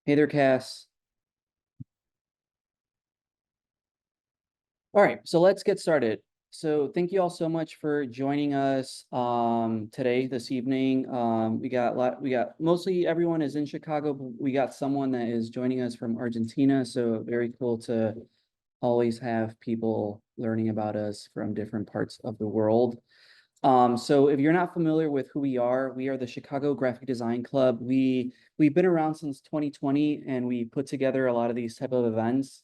Hey there, Cass. All right, so let's get started. So thank you all so much for joining us today, this evening. We got mostly everyone is in Chicago, but we got someone that is joining us from Argentina. So very cool to always have people learning about us from different parts of the world. So if you're not familiar with who we are the Chicago Graphic Design Club. We've been around since 2020 and we put together a lot of these type of events.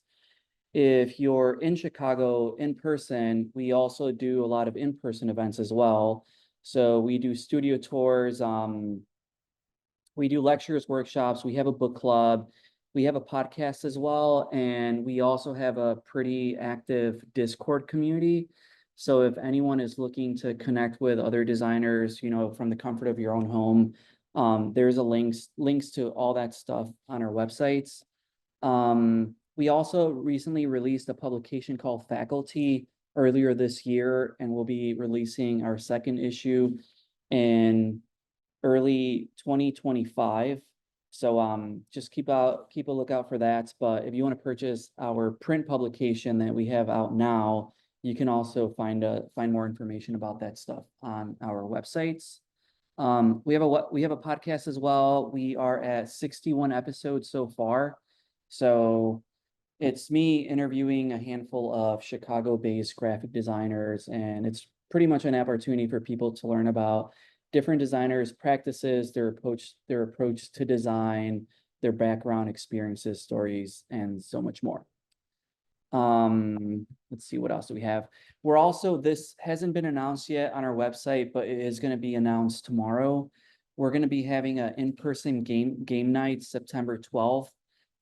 If you're in Chicago in person, we also do a lot of in-person events as well. So we do studio tours, we do lectures, workshops, we have a book club, we have a podcast as well, and we also have a pretty active Discord community. So if anyone is looking to connect with other designers, from the comfort of your own home, there's a links to all that stuff on our websites. We also recently released a publication called Faculty earlier this year, and we'll be releasing our second issue in early 2025. So just keep a lookout for that. But if you want to purchase our print publication that we have out now, you can also find more information about that stuff on our websites. We have a podcast as well. We are at 61 episodes so far. So it's me interviewing a handful of Chicago-based graphic designers, and it's pretty much an opportunity for people to learn about different designers' practices, their approach to design, their background experiences, stories, and so much more. Let's see, what else do we have? This hasn't been announced yet on our website, but it is going to be announced tomorrow. We're going to be having an in-person game night September 12th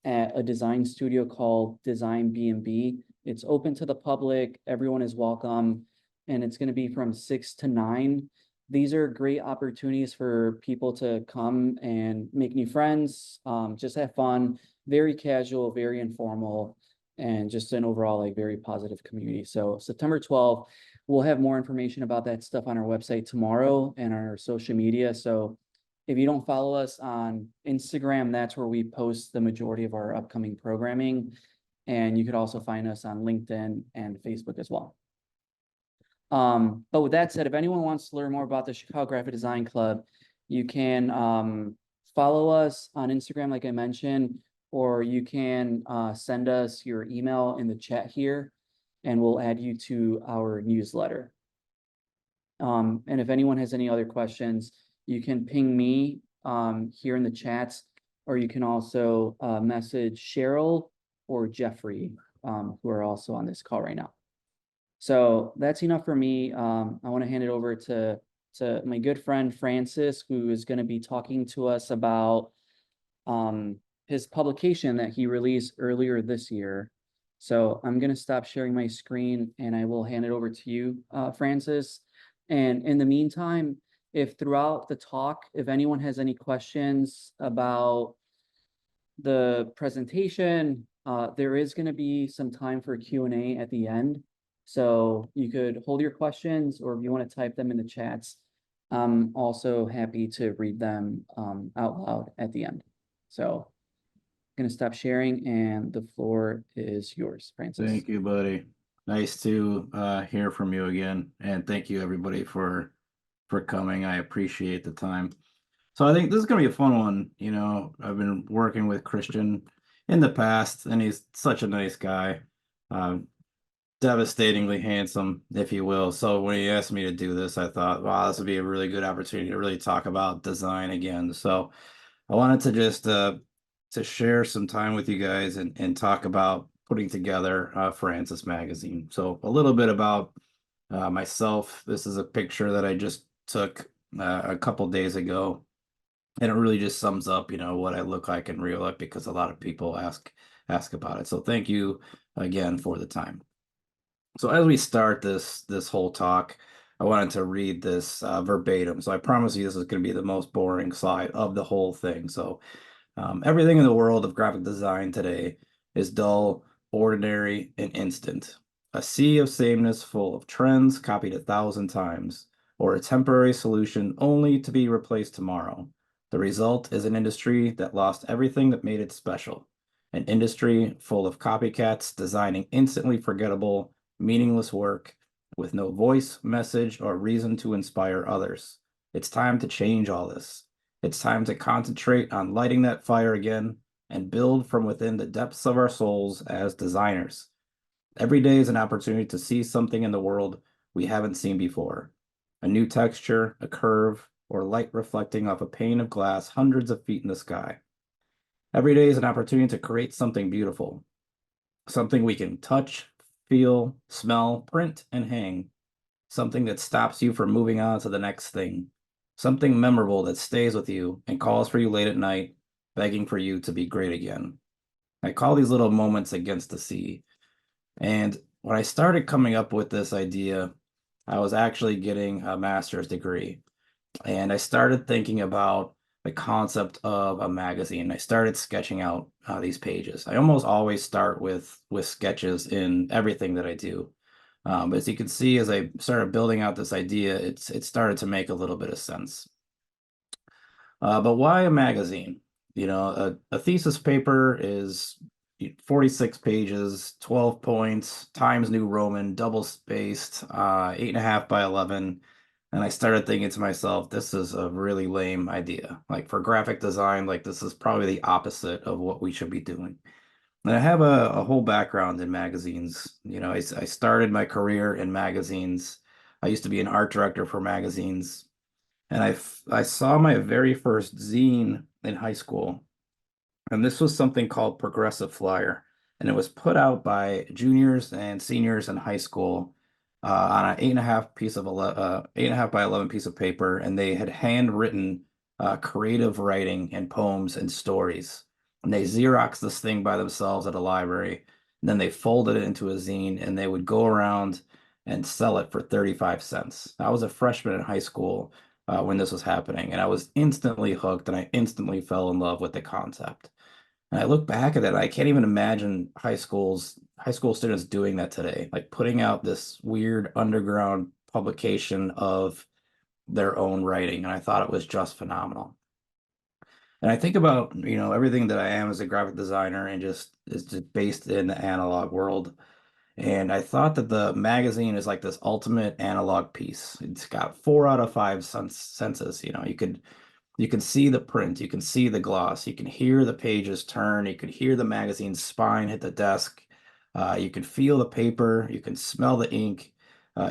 at a design studio called Design B&B. It's open to the public, everyone is welcome, and it's going to be from 6 to 9. These are great opportunities for people to come and make new friends, just have fun, very casual, very informal, and just an overall very positive community. So September 12th, we'll have more information about that stuff on our website tomorrow and our social media. So if you don't follow us on Instagram, that's where we post the majority of our upcoming programming. And you could also find us on LinkedIn and Facebook as well. But with that said, if anyone wants to learn more about the Chicago Graphic Design Club, you can follow us on Instagram, like I mentioned, or you can send us your email in the chat here, and we'll add you to our newsletter. And if anyone has any other questions, you can ping me here in the chats, or you can also message Cheryl or Jeffrey, who are also on this call right now. So that's enough for me. I want to hand it over to my good friend Francis, who is going to be talking to us about his publication that he released earlier this year. So I'm going to stop sharing my screen and I will hand it over to you, Francis. And in the meantime, if throughout the talk, if anyone has any questions about the presentation, there is going to be some time for Q&A at the end. So you could hold your questions, or if you want to type them in the chats, I'm also happy to read them out loud at the end. So I'm going to stop sharing and the floor is yours, Francis. Thank you, buddy. Nice to hear from you again. And thank you everybody for coming. I appreciate the time. So I think this is going to be a fun one. I've been working with Christian in the past, and he's such a nice guy. Devastatingly handsome, if you will. So when he asked me to do this, I thought, wow, this would be a really good opportunity to really talk about design again. So I wanted to just to share some time with you guys and talk about putting together Francis Magazine. So a little bit about myself. This is a picture that I just took a couple days ago, and it really just sums up, what I look like in real life, because a lot of people ask about it. So thank you again for the time. So as we start this whole talk, I wanted to read this verbatim. So I promise you this is going to be the most boring slide of the whole thing. So everything in the world of graphic design today is dull, ordinary, and instant. A sea of sameness full of trends copied 1,000 times, or a temporary solution only to be replaced tomorrow. The result is an industry that lost everything that made it special. An industry full of copycats designing instantly forgettable, meaningless work with no voice, message, or reason to inspire others. It's time to change all this. It's time to concentrate on lighting that fire again and build from within the depths of our souls as designers. Every day is an opportunity to see something in the world we haven't seen before. A new texture, a curve, or light reflecting off a pane of glass hundreds of feet in the sky. Every day is an opportunity to create something beautiful, something we can touch, feel, smell, print, and hang, something that stops you from moving on to the next thing, something memorable that stays with you and calls for you late at night, begging for you to be great again. I call these little moments against the sea. And when I started coming up with this idea, I was actually getting a master's degree. And I started thinking about the concept of a magazine. I started sketching out these pages. I almost always start with sketches in everything that I do. But as you can see, as I started building out this idea, it started to make a little bit of sense. But why a magazine? You know, a thesis paper is 46 pages, 12 points, Times New Roman, double spaced, 8.5 by 11. And I started thinking to myself, this is a really lame idea. Like for graphic design, like this is probably the opposite of what we should be doing. And I have a whole background in magazines. You know, I started my career in magazines. I used to be an art director for magazines. And I saw my very first zine in high school, and this was something called Progressive Flyer, and it was put out by juniors and seniors in high school on an 8.5 by 11 piece of paper, and they had handwritten creative writing and poems and stories, and they Xeroxed this thing by themselves at a library. And then they folded it into a zine, and they would go around and sell it for 35 cents. I was a freshman in high school when this was happening, and I was instantly hooked, and I instantly fell in love with the concept. And I look back at it, I can't even imagine high school students doing that today, like putting out this weird underground publication of their own writing. And I thought it was just phenomenal. And I think about, you know, everything that I am as a graphic designer and just is just based in the analog world. And I thought that the magazine is like this ultimate analog piece. It's got 4 out of 5 senses. You know, you can see the print, you can see the gloss, you can hear the pages turn, you can hear the magazine's spine hit the desk, you can feel the paper, you can smell the ink,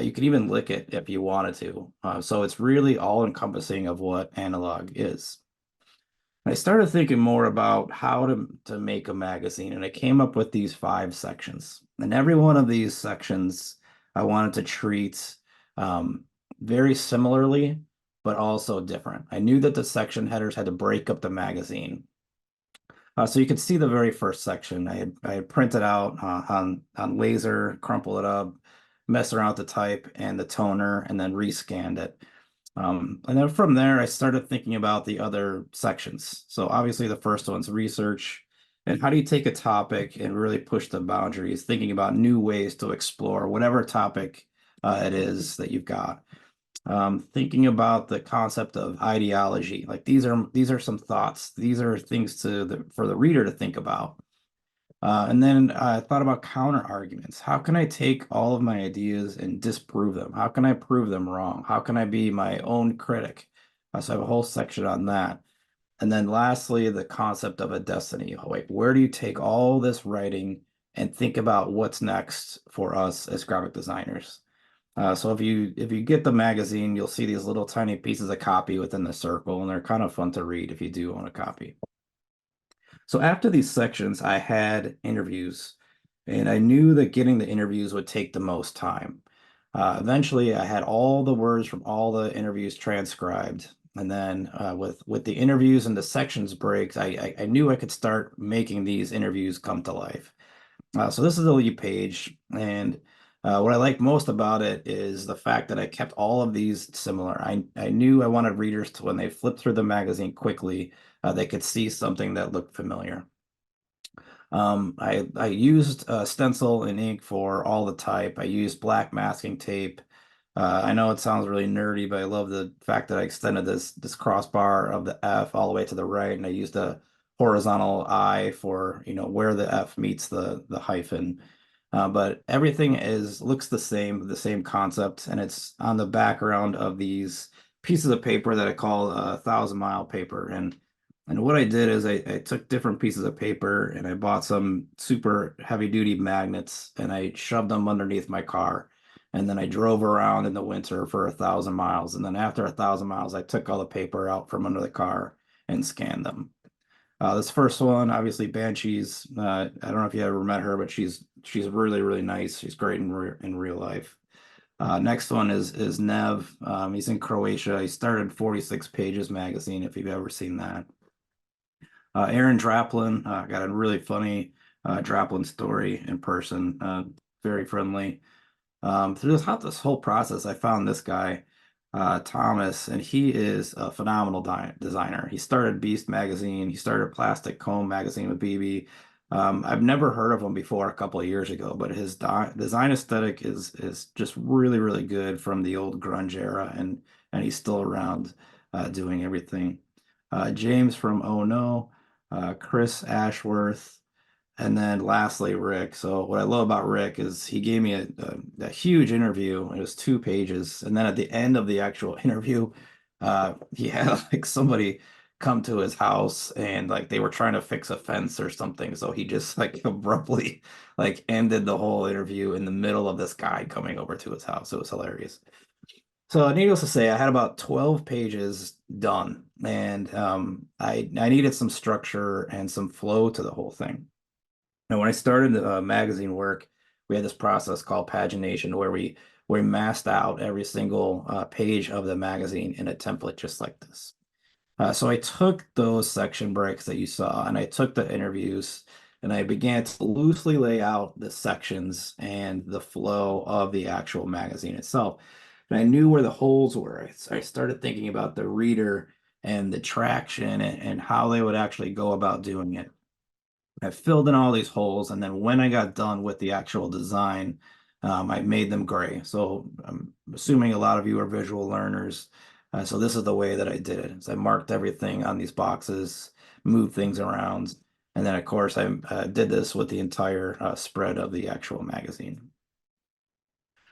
you can even lick it if you wanted to. So it's really all encompassing of what analog is. I started thinking more about how to make a magazine, and I came up with these 5 sections. And every one of these sections I wanted to treat very similarly, but also different. I knew that the section headers had to break up the magazine. So you can see the very first section. I had printed out on laser, crumple it up, mess around with the type and the toner, and then rescanned it. And then from there, I started thinking about the other sections. So obviously the first one's research. And how do you take a topic and really push the boundaries, thinking about new ways to explore whatever topic it is that you've got. Thinking about the concept of ideology, like these are some thoughts. These are things for the reader to think about. And then I thought about counter arguments. How can I take all of my ideas and disprove them? How can I prove them wrong? How can I be my own critic? So I have a whole section on that. And then lastly, the concept of a destiny. Like, where do you take all this writing and think about what's next for us as graphic designers? So if you get the magazine, you'll see these little tiny pieces of copy within the circle, and they're kind of fun to read if you do own a copy. So after these sections, I had interviews, and I knew that getting the interviews would take the most time. Eventually, I had all the words from all the interviews transcribed, and then with the interviews and the sections breaks, I knew I could start making these interviews come to life. So this is the lead page, and what I like most about it is the fact that I kept all of these similar. I knew I wanted readers to, when they flip through the magazine quickly, they could see something that looked familiar. I used stencil and ink for all the type. I used black masking tape. I know it sounds really nerdy, but I love the fact that I extended this crossbar of the F all the way to the right, and I used a horizontal I for, where the F meets the hyphen. But everything is looks the same concept, and it's on the background of these pieces of paper that I call 1,000 mile paper. And what I did is I took different pieces of paper and I bought some super heavy duty magnets and I shoved them underneath my car. And then I drove around in the winter for 1,000 miles. And then after 1,000 miles, I took all the paper out from under the car and scanned them. This first one, obviously Banshee's. I don't know if you ever met her, but she's really really nice. She's great in real life. Next one is Nev. He's in Croatia. He started 46 Pages magazine. If you've ever seen that. Aaron Draplin got a really funny Draplin story in person. Very friendly. Throughout this whole process, I found this guy, Thomas, and he is a phenomenal designer. He started Beast magazine. He started Plastic Comb magazine with BB. I've never heard of him before a couple of years ago, but his design aesthetic is just really really good from the old grunge era, and he's still around doing everything. James from Oh No, Chris Ashworth. And then lastly, Rick. So what I love about Rick is he gave me a huge interview. It was 2 pages. And then at the end of the actual interview, he had like somebody come to his house and like they were trying to fix a fence or something. So he just like abruptly like ended the whole interview in the middle of this guy coming over to his house. It was hilarious. So needless to say, I had about 12 pages done, and I needed some structure and some flow to the whole thing. Now, when I started magazine work, we had this process called pagination where we massed out every single page of the magazine in a template just like this. So I took those section breaks that you saw and I took the interviews and I began to loosely lay out the sections and the flow of the actual magazine itself. And I knew where the holes were. I started thinking about the reader and the traction and how they would actually go about doing it. I filled in all these holes, and then when I got done with the actual design, I made them gray. So I'm assuming a lot of you are visual learners. So this is the way that I did it. So I marked everything on these boxes, moved things around, and then of course I did this with the entire spread of the actual magazine.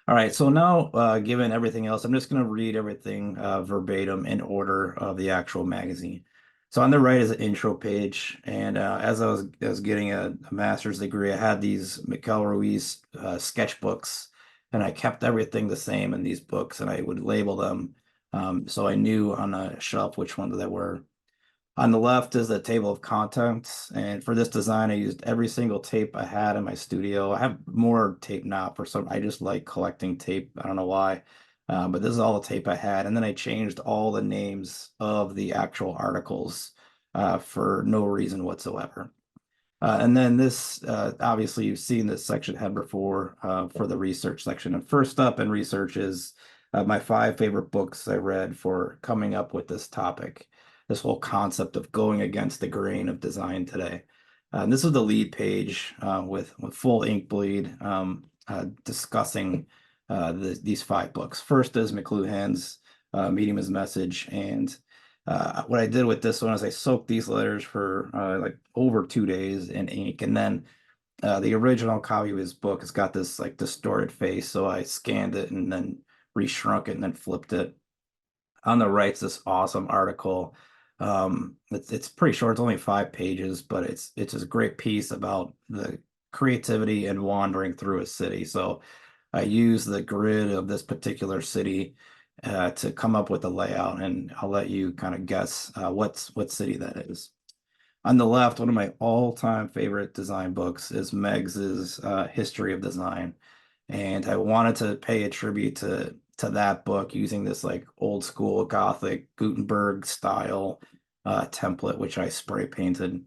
All right, so now, given everything else, I'm just going to read everything verbatim in order of the actual magazine. So on the right is an intro page, and as I was getting a master's degree, I had these Mikel Ruiz sketchbooks, and I kept everything the same in these books, and I would label them so I knew on a shelf which ones they were. On the left is the table of contents, and for this design, I used every single tape I had in my studio. I have more tape now for some. I just like collecting tape. I don't know why, but this is all the tape I had, and then I changed all the names of the actual articles for no reason whatsoever. And then this, obviously, you've seen this section head before for the research section. And first up in research is my 5 favorite books I read for coming up with this topic, this whole concept of going against the grain of design today. And this is the lead page with full ink bleed discussing these 5 books. First is McLuhan's Medium is Message, and what I did with this one is I soaked these letters for like over 2 days in ink, and then the original copy of his book has got this like distorted face, so I scanned it and then reshrunk it and then flipped it. On the right's this awesome article. It's pretty short; it's only 5 pages, but it's a great piece about the creativity and wandering through a city. So I use the grid of this particular city to come up with the layout, and I'll let you kind of guess what city that is. On the left, one of my all-time favorite design books is Meggs's History of Design, and I wanted to pay a tribute to that book using this like old school Gothic Gutenberg style template, which I spray painted.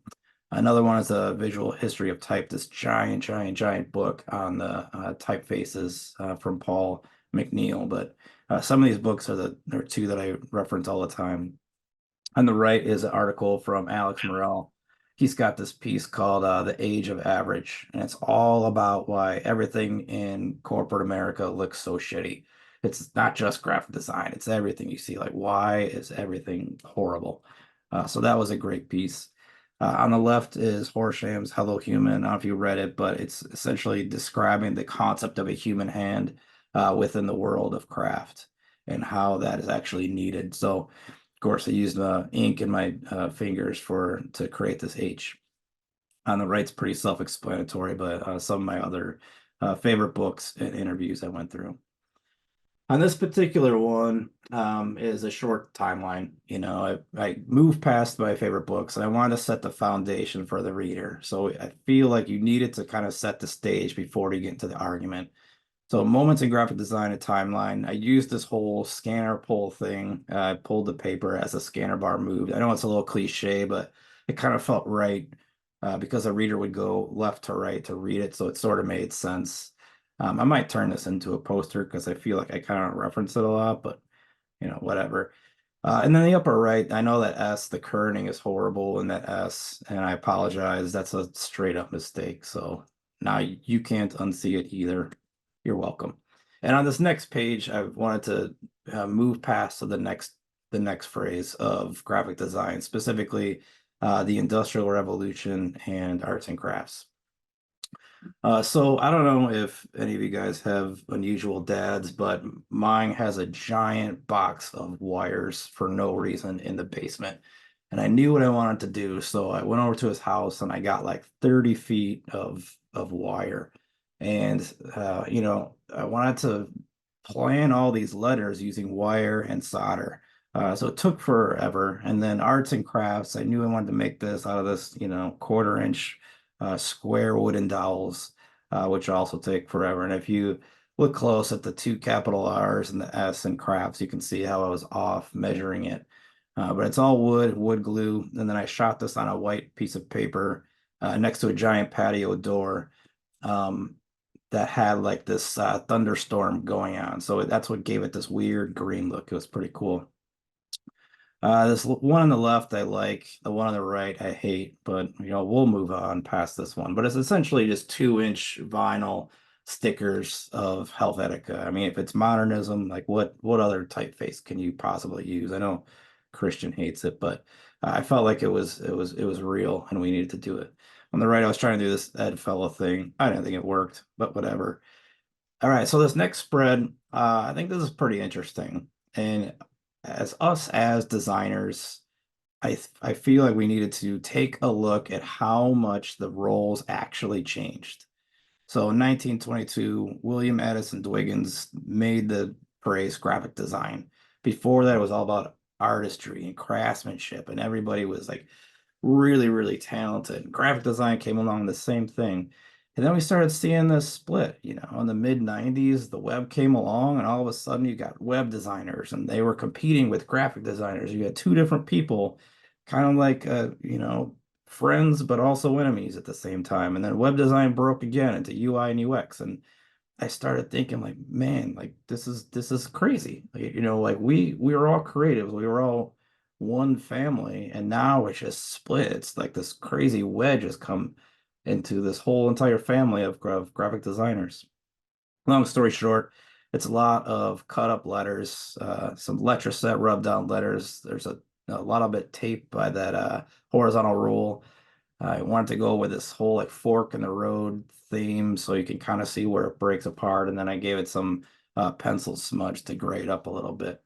Another one is a visual history of type, this giant, giant, giant book on the typefaces from Paul McNeil. But some of these books are 2 that I reference all the time. On the right is an article from Alex Morel. He's got this piece called The Age of Average, and it's all about why everything in corporate America looks so shitty. It's not just graphic design, it's everything you see. Like, why is everything horrible? So that was a great piece. On the left is Horsham's Hello Human. I don't know if you read it, but it's essentially describing the concept of a human hand within the world of craft and how that is actually needed. So, of course, I used ink in my fingers to create this H. On the right's pretty self-explanatory, but some of my other favorite books and interviews I went through. On this particular one, is a short timeline. You know, I moved past my favorite books and I wanted to set the foundation for the reader. So I feel like you needed to kind of set the stage before you get into the argument. So moments in graphic design and timeline, I used this whole scanner pull thing. I pulled the paper as the scanner bar moved. I know it's a little cliche, but it kind of felt right because a reader would go left to right to read it. So it sort of made sense. I might turn this into a poster because I feel like I kind of reference it a lot, but whatever. And then the upper right, I know that S, the kerning is horrible in that S, and I apologize. That's a straight up mistake. So now you can't unsee it either. You're welcome. And on this next page, I wanted to move past to the next phrase of graphic design, specifically the Industrial Revolution and arts and crafts. So I don't know if any of you guys have unusual dads, but mine has a giant box of wires for no reason in the basement. And I knew what I wanted to do, so I went over to his house and I got like 30 feet of wire. And I wanted to plan all these letters using wire and solder. So it took forever. And then arts and crafts, I knew I wanted to make this out of this, 1/4 inch square wooden dowels, which also take forever. And if you look close at the two capital R's and the S in crafts, you can see how I was off measuring it. But it's all wood glue. And then I shot this on a white piece of paper next to a giant patio door um, that had like this thunderstorm going on. So that's what gave it this weird green look. It was pretty cool. This one on the left I like, the one on the right I hate, but we'll move on past this one. But it's essentially just 2-inch vinyl stickers of Helvetica. I mean, if it's modernism, like what other typeface can you possibly use? I know Christian hates it, but I felt like it was real and we needed to do it. On the right, I was trying to do this Ed Fella thing. I didn't think it worked, but whatever. All right, so this next spread, I think this is pretty interesting. And as us as designers, I feel like we needed to take a look at how much the roles actually changed. So in 1922, William Addison Dwiggins made the phrase graphic design. Before that, it was all about artistry and craftsmanship, and everybody was like really, really talented. Graphic design came along the same thing. And then we started seeing this split, in the mid 90s, the web came along and all of a sudden you got web designers and they were competing with graphic designers. You had two different people, kind of like, friends, but also enemies at the same time. And then web design broke again into UI and UX. And I started thinking like, man, like this is crazy. Like we were all creatives. We were all one family, and now it's just split. It's like this crazy wedge has come into this whole entire family of graphic designers. Long story short, it's a lot of cut up letters, some letraset rubbed down letters. There's a lot of it taped by that horizontal rule. I wanted to go with this whole like fork in the road theme so you can kind of see where it breaks apart. And then I gave it some pencil smudge to grade up a little bit.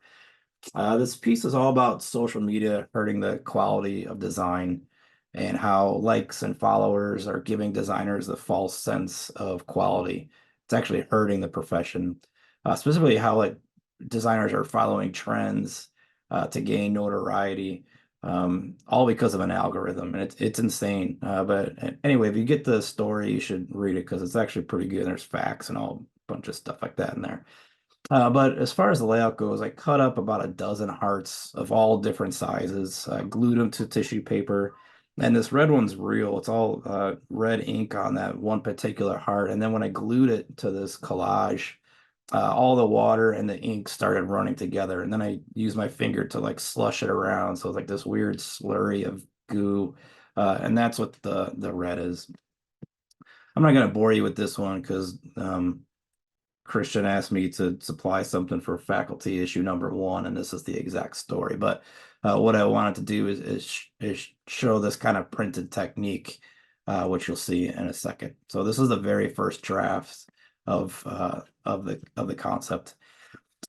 This piece is all about social media hurting the quality of design and how likes and followers are giving designers the false sense of quality. It's actually hurting the profession, specifically how like designers are following trends to gain notoriety, all because of an algorithm, and it's insane. But anyway, if you get the story, you should read it because it's actually pretty good. There's facts and all bunch of stuff like that in there. But as far as the layout goes, I cut up about a dozen hearts of all different sizes, glued them to tissue paper. And this red one's real. It's all red ink on that one particular heart. And then when I glued it to this collage, all the water and the ink started running together. And then I used my finger to like slush it around. So it's like this weird slurry of goo. And that's what the red is. I'm not going to bore you with this one because Christian asked me to supply something for faculty issue number 1, and this is the exact story. But what I wanted to do is show this kind of printed technique, which you'll see in a second. So this is the very first draft of the concept.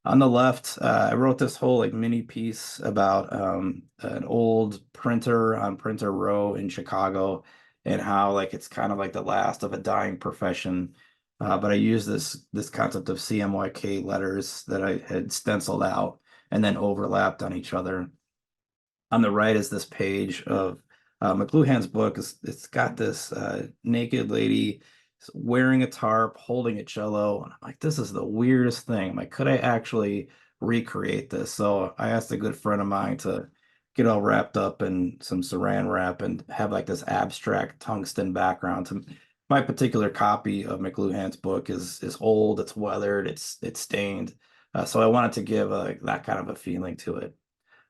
On the left, I wrote this whole like mini piece about an old printer on Printer Row in Chicago, and how like it's kind of like the last of a dying profession. But I used this concept of CMYK letters that I had stenciled out and then overlapped on each other. On the right is this page of McLuhan's book. It's got this naked lady wearing a tarp, holding a cello. And I'm like, this is the weirdest thing. I'm like, could I actually recreate this? So I asked a good friend of mine to get all wrapped up in some saran wrap and have like this abstract tungsten background. To my particular copy of McLuhan's book is old, it's weathered, it's stained. So I wanted to give that kind of a feeling to it.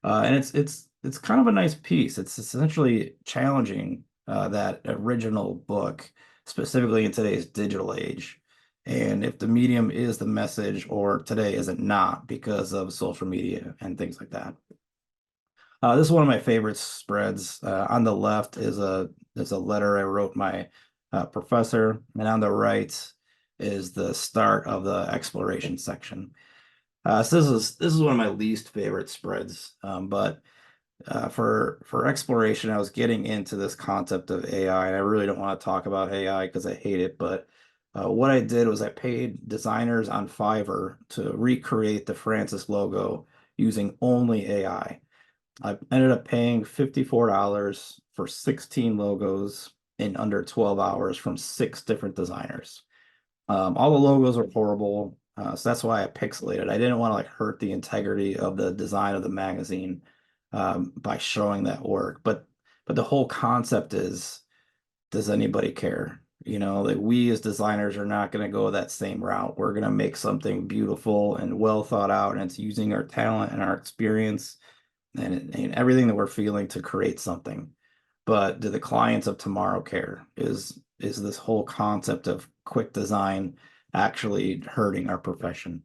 And it's kind of a nice piece. It's essentially challenging that original book, specifically in today's digital age. And if the medium is the message, or today is it not because of social media and things like that. This is one of my favorite spreads. On the left is a letter I wrote my professor, and on the right is the start of the exploration section. So this is one of my least favorite spreads, but for exploration, I was getting into this concept of AI, and I really don't want to talk about AI because I hate it. But what I did was I paid designers on Fiverr to recreate the Francis logo using only AI. I ended up paying $54 for 16 logos in under 12 hours from 6 different designers. All the logos are horrible, so that's why I pixelated. I didn't want to like hurt the integrity of the design of the magazine by showing that work. But the whole concept is, does anybody care? You know, like we as designers are not going to go that same route. We're going to make something beautiful and well thought out, and it's using our talent and our experience and everything that we're feeling to create something. But do the clients of tomorrow care? Is this whole concept of quick design actually hurting our profession?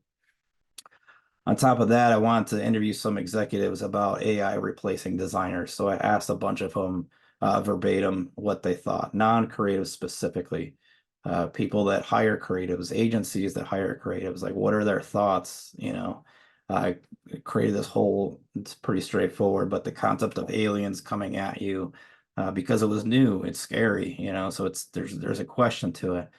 On top of that, I wanted to interview some executives about AI replacing designers. So I asked a bunch of them verbatim what they thought, non-creative specifically, people that hire creatives, agencies that hire creatives, like what are their thoughts? You know, I created this whole, it's pretty straightforward, but the concept of aliens coming at you because it was new, it's scary, you know, so there's a question to it.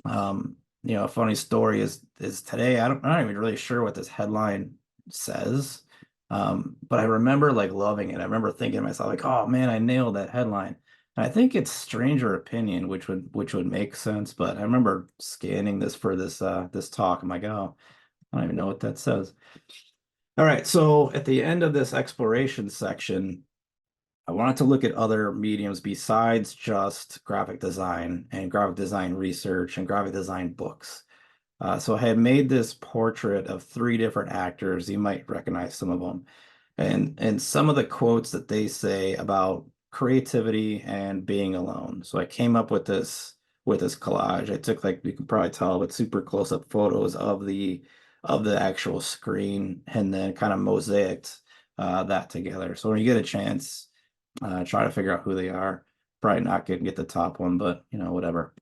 A funny story is today I'm not even really sure what this headline says. But I remember like loving it. I remember thinking to myself, like, oh man, I nailed that headline. And I think it's Stranger Opinion, which would make sense. But I remember scanning this for this talk. I'm like, oh, I don't even know what that says. All right, so at the end of this exploration section, I wanted to look at other mediums besides just graphic design and graphic design research and graphic design books. So I had made this portrait of 3 different actors. You might recognize some of them. And some of the quotes that they say about creativity and being alone. So I came up with this collage. I took, like you can probably tell, but super close-up photos of the actual screen, and then kind of mosaicked that together. So when you get a chance, try to figure out who they are. Probably not gonna get the top one, but whatever.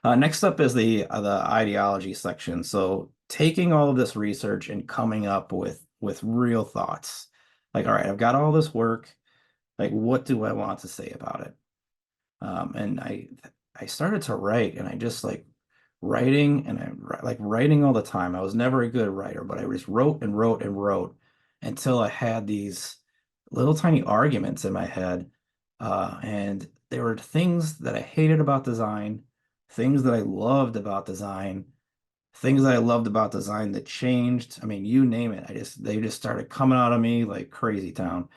Next up is the ideology section. So taking all of this research and coming up with real thoughts. Like, all right, I've got all this work. Like, what do I want to say about it? And I started to write, and I just like writing, and like writing all the time. I was never a good writer, but I just wrote and wrote and wrote until I had these little tiny arguments in my head. And there were things that I hated about design, things that I loved about design, things that I loved about design that changed. I mean, you name it. They just started coming out of me like crazy town.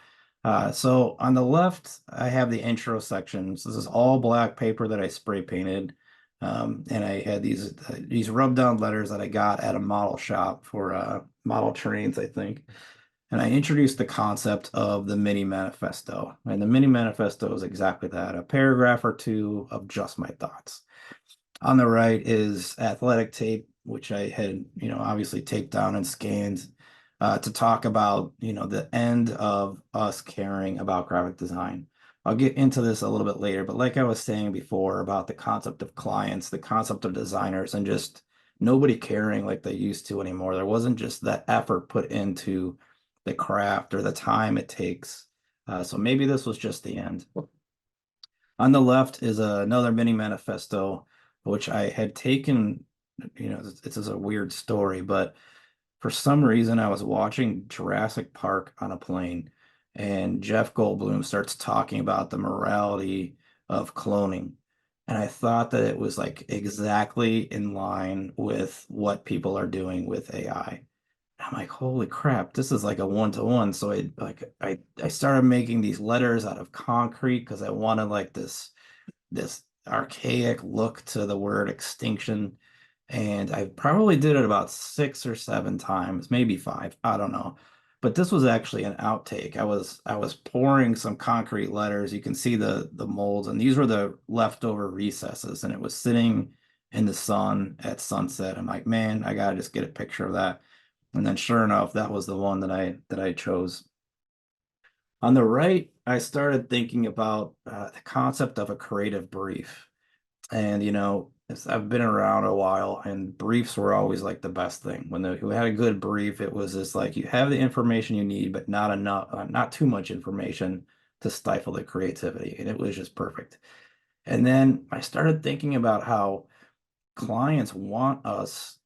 So on the left, I have the intro section. So this is all black paper that I spray painted. And I had these rub down letters that I got at a model shop for model trains, I think. And I introduced the concept of the mini manifesto. And the mini manifesto is exactly that, a paragraph or two of just my thoughts. On the right is athletic tape which I had, obviously taped down and scanned, to talk about, the end of us caring about graphic design. I'll get into this a little bit later, but like I was saying before about the concept of clients, the concept of designers, and just nobody caring like they used to anymore. There wasn't just that effort put into the craft or the time it takes. So maybe this was just the end. On the left is another mini manifesto, which I had taken, this is a weird story, but for some reason I was watching Jurassic Park on a plane, and Jeff Goldblum starts talking about the morality of cloning. And I thought that it was like exactly in line with what people are doing with AI. I'm like, holy crap, this is like a one-to-one. So I started making these letters out of concrete because I wanted like this archaic look to the word extinction. And I probably did it about 6 or 7 times, maybe five, I don't know. But this was actually an outtake. I was pouring some concrete letters. You can see the molds, and these were the leftover recesses, and it was sitting in the sun at sunset. I'm like, man, I gotta just get a picture of that. And then sure enough, that was the one that I chose. On the right, I started thinking about the concept of a creative brief. And I've been around a while, and briefs were always like the best thing. When we had a good brief, it was just like you have the information you need, but not enough, not too much information to stifle the creativity, and it was just perfect. And then I started thinking about how clients want us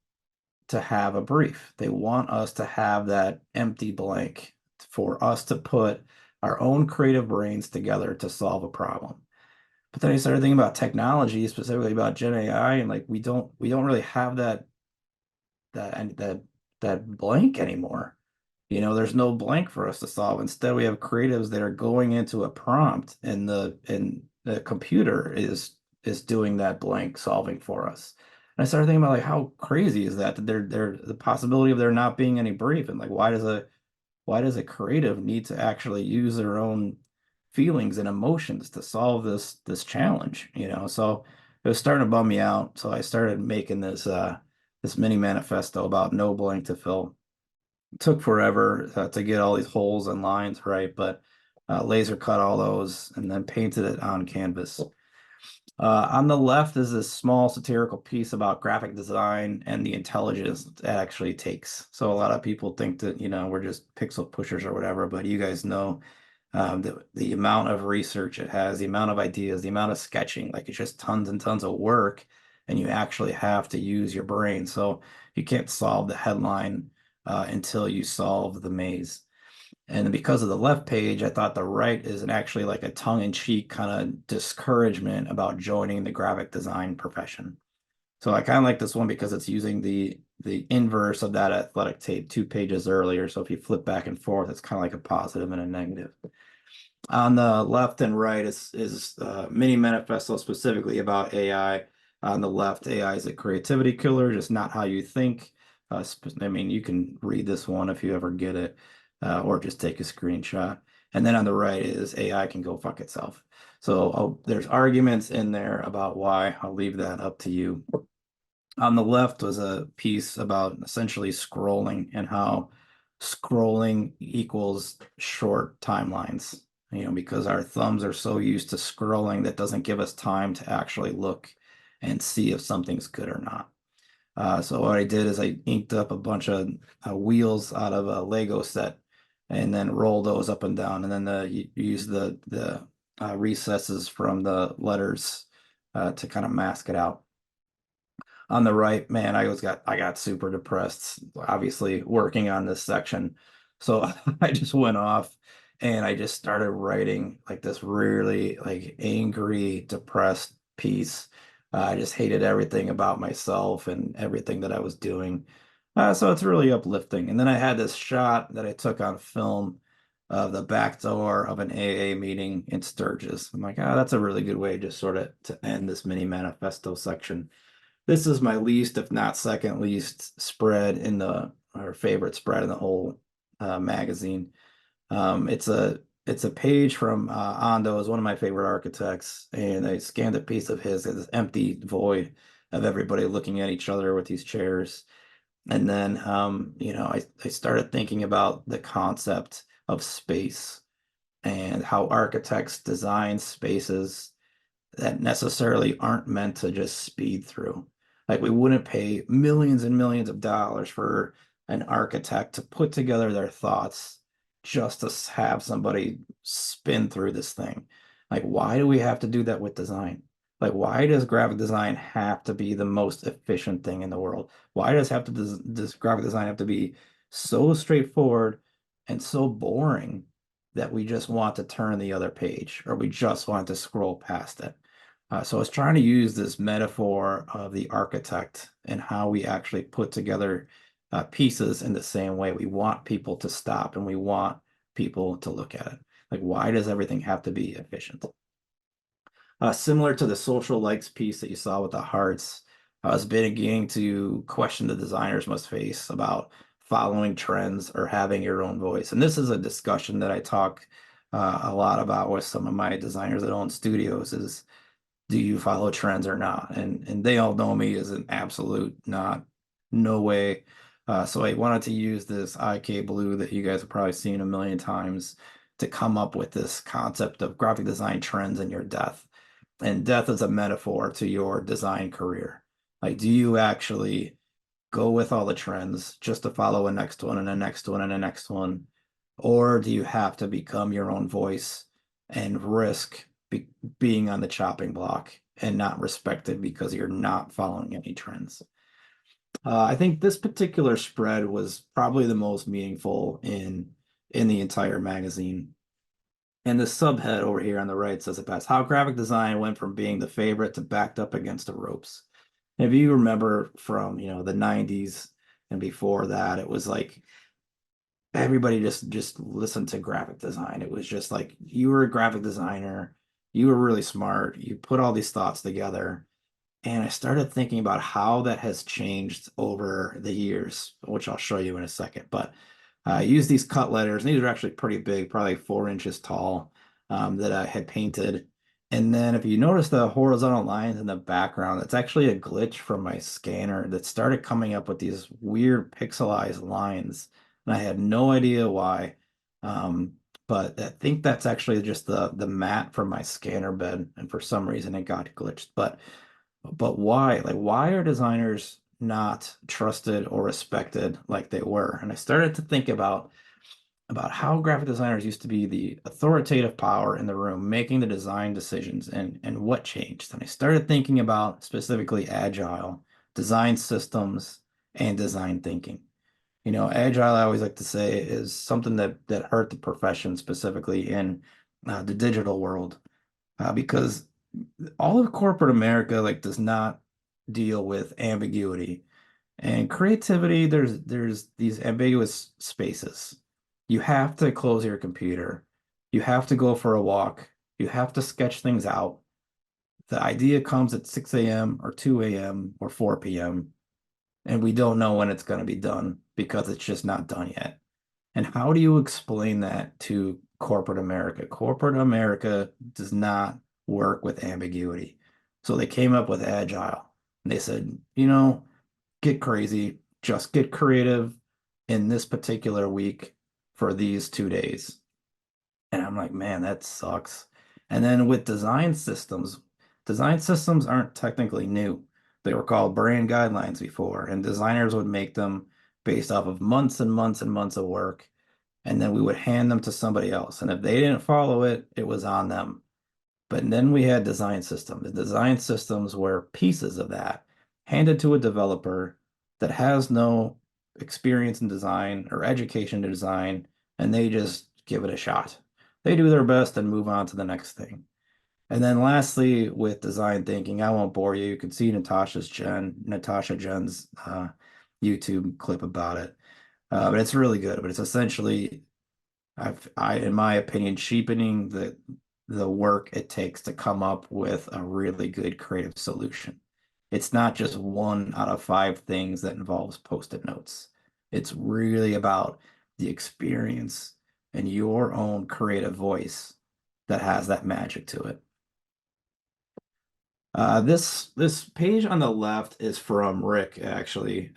to have a brief. They want us to have that empty blank for us to put our own creative brains together to solve a problem. But then I started thinking about technology, specifically about Gen AI, and like we don't really have that that blank anymore. There's no blank for us to solve. Instead, we have creatives that are going into a prompt, and the computer is doing that blank solving for us. And I started thinking about like how crazy is that there the possibility of there not being any brief, and like why does a creative need to actually use their own feelings and emotions to solve this challenge, so it was starting to bum me out. So I started making this mini manifesto about no blank to fill. It took forever to get all these holes and lines right, but laser cut all those and then painted it on canvas. On the left is this small satirical piece about graphic design and the intelligence it actually takes. So a lot of people think that, we're just pixel pushers or whatever, but you guys know the amount of research it has, the amount of ideas, the amount of sketching, like it's just tons and tons of work, and you actually have to use your brain. So you can't solve the headline until you solve the maze. And because of the left page, I thought the right is actually like a tongue-in-cheek kind of discouragement about joining the graphic design profession. So I kind of like this one because it's using the inverse of that athletic tape 2 pages earlier. So if you flip back and forth, it's kind of like a positive and a negative. On the left and right is mini manifesto specifically about AI. On the left, AI is a creativity killer, just not how you think. I mean, you can read this one if you ever get it, or just take a screenshot. And then on the right is AI can go fuck itself. So there's arguments in there about why. I'll leave that up to you. On the left was a piece about essentially scrolling and how scrolling equals short timelines, because our thumbs are so used to scrolling that doesn't give us time to actually look and see if something's good or not. So what I did is I inked up a bunch of wheels out of a Lego set and then rolled those up and down, and then you use the recesses from the letters to kind of mask it out. On the right, man, I got super depressed, obviously working on this section. So I just went off and I just started writing like this really like angry, depressed piece. I just hated everything about myself and everything that I was doing. So it's really uplifting. And then I had this shot that I took on film of the back door of an AA meeting in Sturgis. I'm like, that's a really good way just sort of to end this mini manifesto section. This is my least, if not second least spread in our favorite spread in the whole magazine. It's a page from Ando, is one of my favorite architects, and I scanned a piece of his, this empty void, of everybody looking at each other with these chairs. And then, I started thinking about the concept of space and how architects design spaces that necessarily aren't meant to just speed through. Like we wouldn't pay millions and millions of dollars for an architect to put together their thoughts just to have somebody spin through this thing. Like, why do we have to do that with design? Like, why does graphic design have to be the most efficient thing in the world? Why does have to does graphic design have to be so straightforward and so boring that we just want to turn the other page or we just want to scroll past it? So I was trying to use this metaphor of the architect and how we actually put together pieces in the same way. We want people to stop and we want people to look at it. Like, why does everything have to be efficient? Similar to the social likes piece that you saw with the hearts, I was beginning to question the designers must face about following trends or having your own voice. And this is a discussion that I talk a lot about with some of my designers that own studios is, do you follow trends or not? And they all know me as an absolute not, no way. So I wanted to use this IK Blue that you guys have probably seen a million times to come up with this concept of graphic design trends and your death. And death is a metaphor to your design career. Like, do you actually go with all the trends just to follow a next one and a next one and a next one? Or do you have to become your own voice and risk being on the chopping block and not respected because you're not following any trends? I think this particular spread was probably the most meaningful in the entire magazine. And the subhead over here on the right says it best, how graphic design went from being the favorite to backed up against the ropes. If you remember from, the 90s and before that, it was like everybody just listened to graphic design. It was just like you were a graphic designer, you were really smart, you put all these thoughts together. And I started thinking about how that has changed over the years, which I'll show you in a second. But I use these cut letters, and these are actually pretty big, probably 4 inches tall, that I had painted. And then if you notice the horizontal lines in the background, it's actually a glitch from my scanner that started coming up with these weird pixelized lines. And I had no idea why. Um, but I think that's actually just the mat from my scanner bed. And for some reason it got glitched. But why? Like, why are designers not trusted or respected like they were? And I started to think about how graphic designers used to be the authoritative power in the room, making the design decisions and what changed. And I started thinking about specifically agile design systems and design thinking. Agile, I always like to say, is something that hurt the profession, specifically in the digital world, because all of corporate America like does not deal with ambiguity and creativity. There's these ambiguous spaces. You have to close your computer. You have to go for a walk. You have to sketch things out. The idea comes at 6 a.m. or 2 a.m. or 4 p.m. and we don't know when it's going to be done because it's just not done yet. And how do you explain that to corporate America? Corporate America does not work with ambiguity. So they came up with agile. And they said, get crazy, just get creative in this particular week for these 2 days. And I'm like, man, that sucks. And then with design systems aren't technically new. They were called brand guidelines before, and designers would make them based off of months and months and months of work, and then we would hand them to somebody else. And if they didn't follow it, it was on them. But then we had design systems. The design systems were pieces of that handed to a developer that has no experience in design or education to design, and they just give it a shot. They do their best and move on to the next thing. And then lastly, with design thinking, I won't bore you. You can see Natasha Jen's YouTube clip about it. But it's really good. But it's essentially, in my opinion, cheapening the work it takes to come up with a really good creative solution. It's not just one out of five things that involves post-it notes. It's really about the experience and your own creative voice that has that magic to it. This page on the left is from Rick, actually.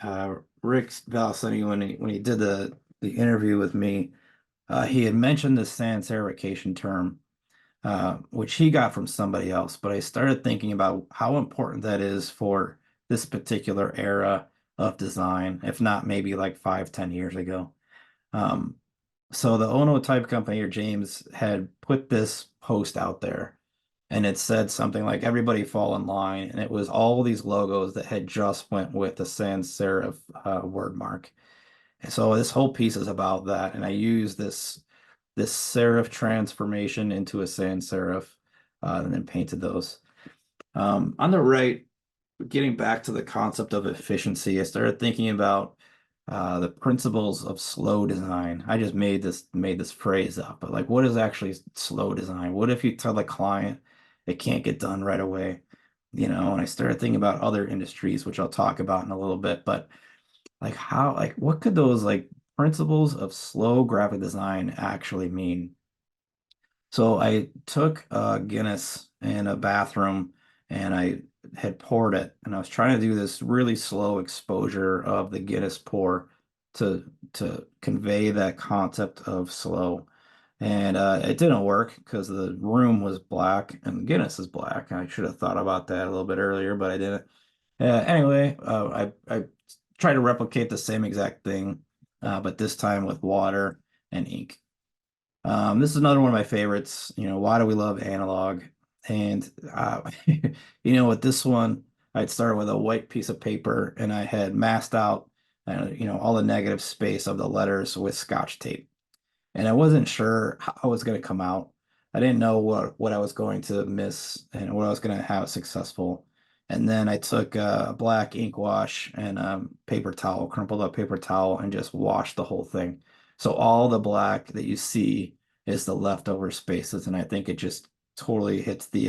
Rick Valseny, when he did the interview with me, he had mentioned the sans serifcation term, which he got from somebody else. But I started thinking about how important that is for this particular era of design, if not maybe like 5, 10 years ago. Um, so the Ono Type Company, or James, had put this post out there, and it said something like "Everybody fall in line," and it was all these logos that had just went with the sans serif word mark. And so this whole piece is about that, and I use this serif transformation into a sans serif, and then painted those. On the right, getting back to the concept of efficiency, I started thinking about the principles of slow design. I just made this phrase up, but like, what is actually slow design? What if you tell the client it can't get done right away? And I started thinking about other industries, which I'll talk about in a little bit, but like what could those like principles of slow graphic design actually mean? So I took Guinness in a bathroom and I had poured it, and I was trying to do this really slow exposure of the Guinness pour to convey that concept of slow. And it didn't work because the room was black and Guinness is black. I should have thought about that a little bit earlier, but I didn't. Anyway, I tried to replicate the same exact thing, but this time with water and ink. This is another one of my favorites. Why do we love analog? And with this one, I'd started with a white piece of paper and I had masked out, all the negative space of the letters with Scotch tape, and I wasn't sure how it was going to come out. I didn't know what I was going to miss and what I was going to have successful. And then I took a black ink wash and paper towel, crumpled up paper towel, and just washed the whole thing. So all the black that you see is the leftover spaces, and I think it just totally hits the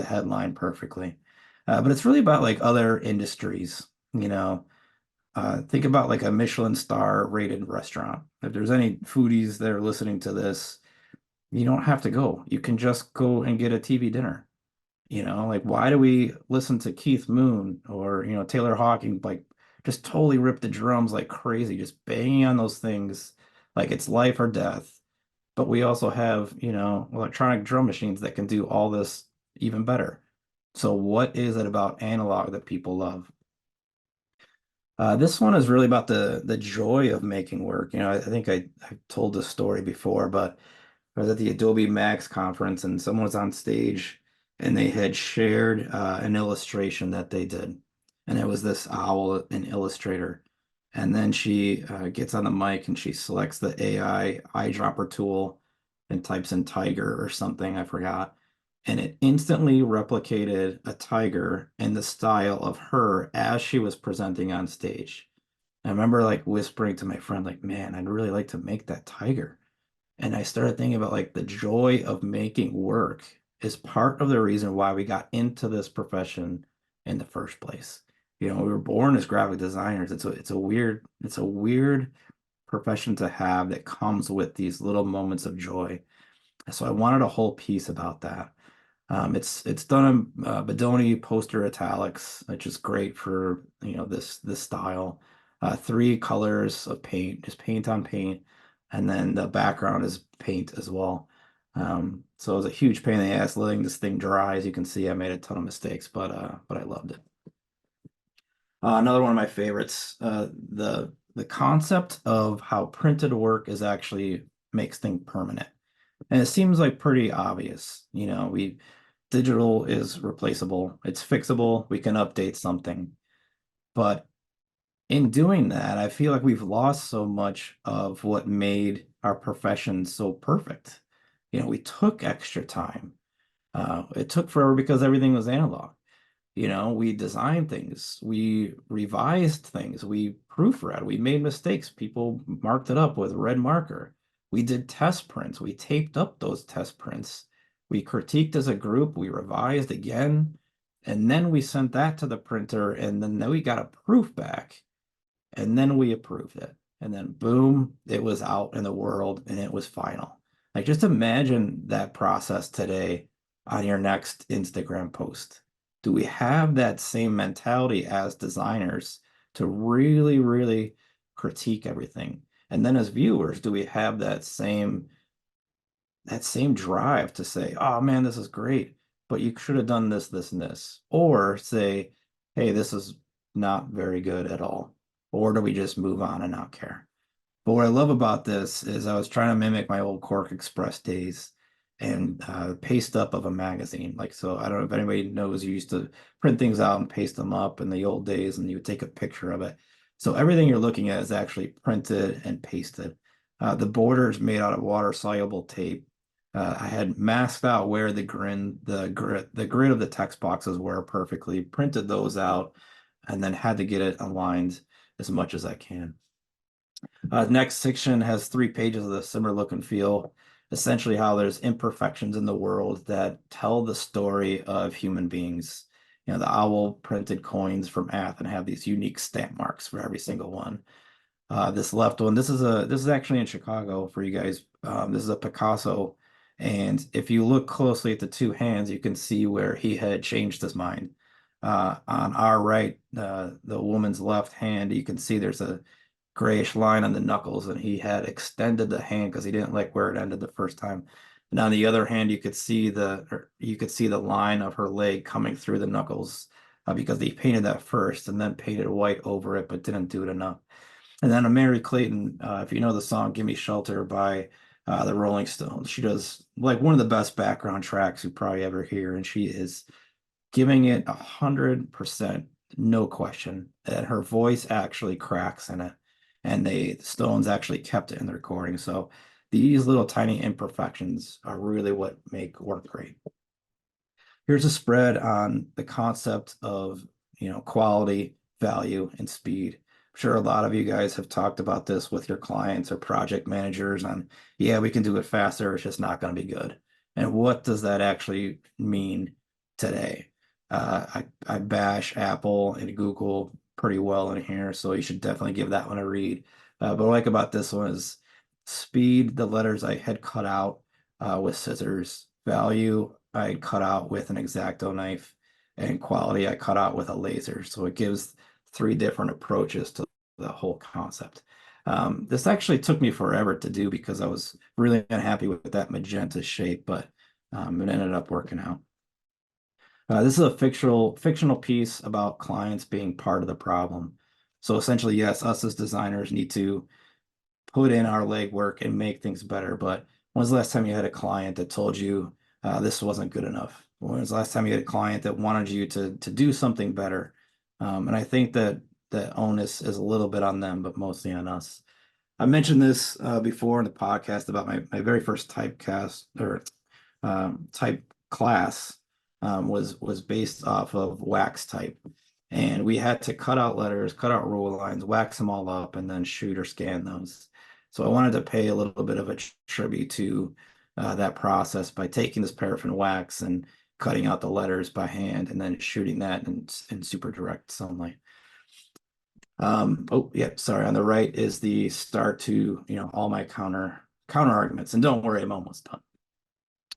headline perfectly. But it's really about like other industries, you know. Think about like a Michelin star rated restaurant. If there's any foodies that are listening to this, you don't have to go. You can just go and get a TV dinner. Like why do we listen to Keith Moon or, Taylor Hawking, like just totally rip the drums like crazy, just banging on those things like it's life or death. But we also have, electronic drum machines that can do all this even better. So what is it about analog that people love? This one is really about the joy of making work. I think I've told this story before, but I was at the Adobe Max conference and someone was on stage and they had shared an illustration that they did. And it was this owl in Illustrator. And then she gets on the mic and she selects the AI eyedropper tool and types in tiger or something, I forgot. And it instantly replicated a tiger in the style of her as she was presenting on stage. I remember like whispering to my friend, like, man, I'd really like to make that tiger. And I started thinking about like the joy of making work is part of the reason why we got into this profession in the first place. We were born as graphic designers. It's a weird profession to have that comes with these little moments of joy. So I wanted a whole piece about that. It's done in Bodoni poster italics, which is great for this style. Three colors of paint, just paint on paint, and then the background is paint as well. So it was a huge pain in the ass letting this thing dry. As you can see, I made a ton of mistakes, but I loved it. Another one of my favorites, the concept of how printed work is actually makes things permanent. And it seems like pretty obvious. We digital is replaceable, it's fixable, we can update something. But in doing that, I feel like we've lost so much of what made our profession so perfect. We took extra time. It took forever because everything was analog. We designed things, we revised things, we proofread, we made mistakes. People marked it up with red marker. We did test prints, we taped up those test prints. We critiqued as a group, we revised again, and then we sent that to the printer, and then we got a proof back, and then we approved it. And then boom, it was out in the world and it was final. Like just imagine that process today on your next Instagram post. do we have that same mentality as designers to really, really critique everything? And then as viewers, do we have that same drive to say, oh man, this is great, but you should have done this, this, and this, or say, hey, this is not very good at all, or do we just move on and not care? But what I love about this is I was trying to mimic my old Cork Express days and paste up of a magazine. Like, so I don't know if anybody knows, you used to print things out and paste them up in the old days, and you would take a picture of it. So everything you're looking at is actually printed and pasted. The border is made out of water soluble tape. I had masked out where the grid of the text boxes were perfectly, printed those out, and then had to get it aligned as much as I can. Next section has 3 pages of the similar look and feel, essentially how there's imperfections in the world that tell the story of human beings. You know, the owl printed coins from Ath and have these unique stamp marks for every single one. This left one, this is actually in Chicago for you guys. This is a Picasso, and if you look closely at the two hands, you can see where he had changed his mind. On our right, the woman's left hand, you can see there's a grayish line on the knuckles, and he had extended the hand because he didn't like where it ended the first time. And on the other hand, you could see the line of her leg coming through the knuckles, because he painted that first and then painted white over it, but didn't do it enough. And then Mary Clayton, if you know the song "Give Me Shelter" by the Rolling Stones, she does like one of the best background tracks you probably ever hear, and she is giving it 100%, no question. And her voice actually cracks in it, and the Stones actually kept it in the recording. So these little tiny imperfections are really what make work great. Here's a spread on the concept of, quality, value, and speed. I'm sure a lot of you guys have talked about this with your clients or project managers on, yeah, we can do it faster, it's just not going to be good. And what does that actually mean today? I bash Apple and Google pretty well in here, so you should definitely give that one a read. But what I like about this one is speed, the letters I had cut out with scissors. Value, I cut out with an X-Acto knife. And quality, I cut out with a laser. So it gives 3 different approaches to the whole concept. This actually took me forever to do because I was really unhappy with that magenta shape, but it ended up working out. This is a fictional piece about clients being part of the problem. So essentially, yes, us as designers need to put in our legwork and make things better. But when's the last time you had a client that told you this wasn't good enough? When was the last time you had a client that wanted you to do something better? And I think that the onus is a little bit on them, but mostly on us. I mentioned this before in the podcast about my very first typecast or type class was based off of wax type. And we had to cut out letters, cut out rule lines, wax them all up, and then shoot or scan those. So I wanted to pay a little bit of a tribute to that process by taking this paraffin wax and cutting out the letters by hand and then shooting that in super direct sunlight. Oh yeah, sorry. On the right is the start to all my counter arguments. And don't worry, I'm almost done.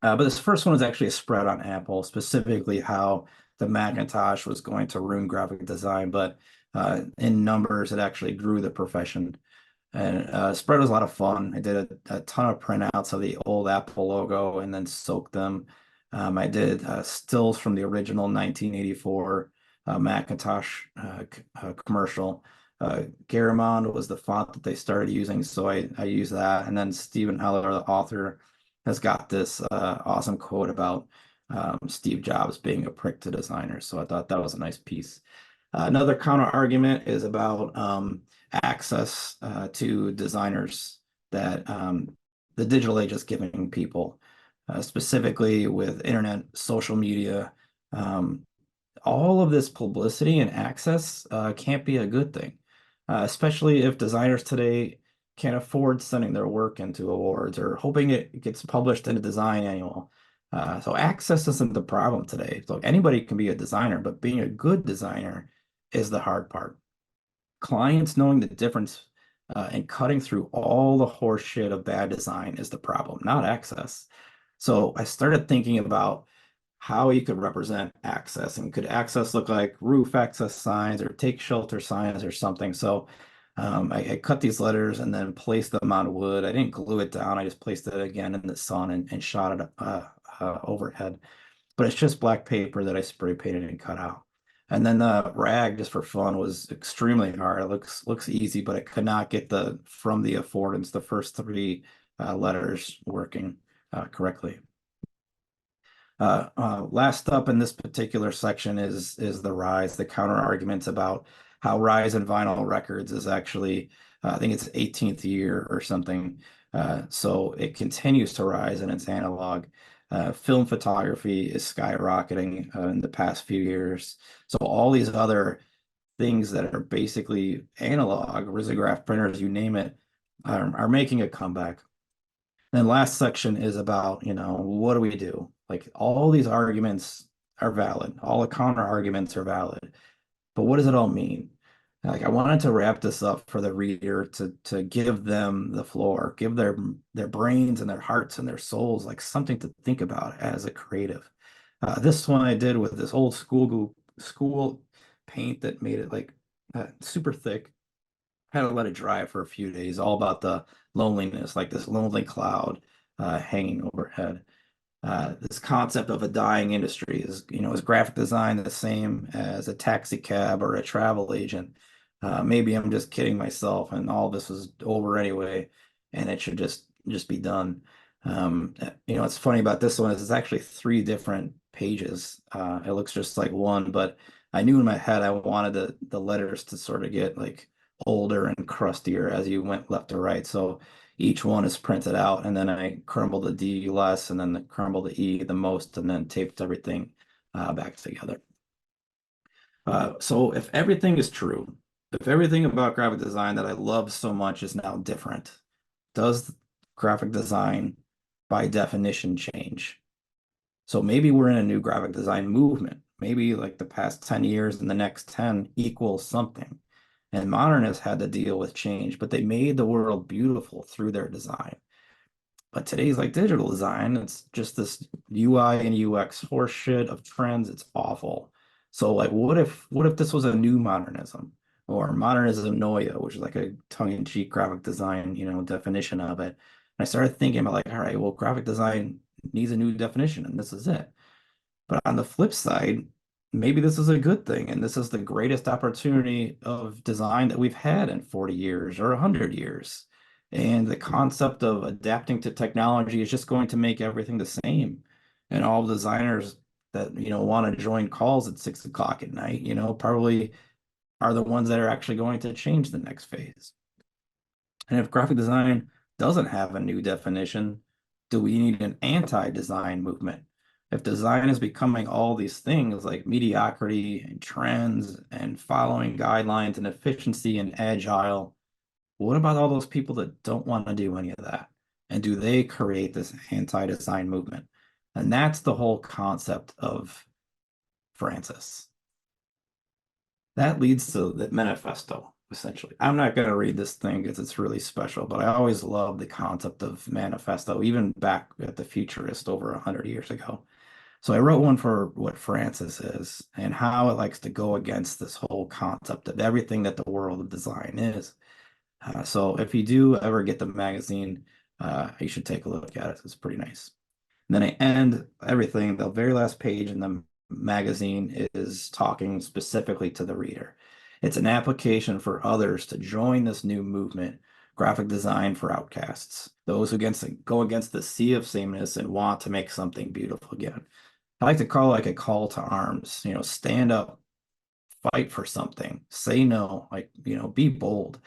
But this first one is actually a spread on Apple, specifically how the Macintosh was going to ruin graphic design, but in numbers, it actually grew the profession. And spread was a lot of fun. I did a ton of printouts of the old Apple logo and then soaked them. I did stills from the original 1984 Macintosh commercial. Garamond was the font that they started using, so I used that. And then Stephen Heller, the author, has got this awesome quote about Steve Jobs being a prick to designers. So I thought that was a nice piece. Another counter argument is about access to designers that the digital age is giving people, specifically with internet, social media. All of this publicity and access can't be a good thing, especially if designers today can't afford sending their work into awards or hoping it gets published in a design annual. So access isn't the problem today. So anybody can be a designer, but being a good designer is the hard part. Clients knowing the difference and cutting through all the horse shit of bad design is the problem, not access. So I started thinking about how you could represent access. And could access look like roof access signs or take shelter signs or something? So I cut these letters and then placed them on wood. I didn't glue it down. I just placed it again in the sun and shot it overhead. But it's just black paper that I spray painted and cut out. And then the rag, just for fun, was extremely hard. It looks easy, but it could not get the from the affordance, the first three letters working correctly. Last up in this particular section is the rise, the counter arguments about how rise in vinyl records is actually, I think it's 18th year or something. So it continues to rise in its analog. Film photography is skyrocketing in the past few years. So all these other things that are basically analog, risograph printers, you name it, are making a comeback. Then last section is about, what do we do? Like all these arguments are valid. All the counter arguments are valid. But what does it all mean? Like I wanted to wrap this up for the reader to give them the floor, give their brains and their hearts and their souls like something to think about as a creative. This one I did with this old school paint that made it like super thick. Had to let it dry for a few days, all about the loneliness, like this lonely cloud hanging overhead. This concept of a dying industry is graphic design the same as a taxi cab or a travel agent? Maybe I'm just kidding myself, and all this is over anyway, and it should just be done. What's funny about this one is it's actually three different pages. It looks just like one, but I knew in my head I wanted the letters to sort of get like older and crustier as you went left to right. So each one is printed out, and then I crumbled the D less, and then crumbled the E the most, and then taped everything back together. So if everything is true, if everything about graphic design that I love so much is now different, does graphic design by definition change? So maybe we're in a new graphic design movement. Maybe like the past 10 years and the next 10 equals something. And modernists had to deal with change, but they made the world beautiful through their design. But today's like digital design, it's just this UI and UX horseshit of trends. It's awful. So like what if this was a new modernism or modernism Neue, which is like a tongue-in-cheek graphic design, definition of it. And I started thinking about like, all right, well, graphic design needs a new definition, and this is it. But on the flip side, maybe this is a good thing, and this is the greatest opportunity of design that we've had in 40 years or 100 years. And the concept of adapting to technology is just going to make everything the same. And all designers that, want to join calls at 6 o'clock at night, probably are the ones that are actually going to change the next phase. And if graphic design doesn't have a new definition, do we need an anti-design movement? If design is becoming all these things like mediocrity and trends and following guidelines and efficiency and agile, what about all those people that don't want to do any of that? And do they create this anti-design movement? And that's the whole concept of Francis. That leads to the manifesto, essentially. I'm not going to read this thing because it's really special, but I always loved the concept of manifesto, even back at the Futurist over 100 years ago. So I wrote one for what Francis is and how it likes to go against this whole concept of everything that the world of design is. So if you do ever get the magazine, you should take a look at it. It's pretty nice. And then I end everything. The very last page in the magazine is talking specifically to the reader. It's an application for others to join this new movement, graphic design for outcasts, those who go against the sea of sameness and want to make something beautiful again. I like to call it like a call to arms, stand up, fight for something, say no, like, be bold.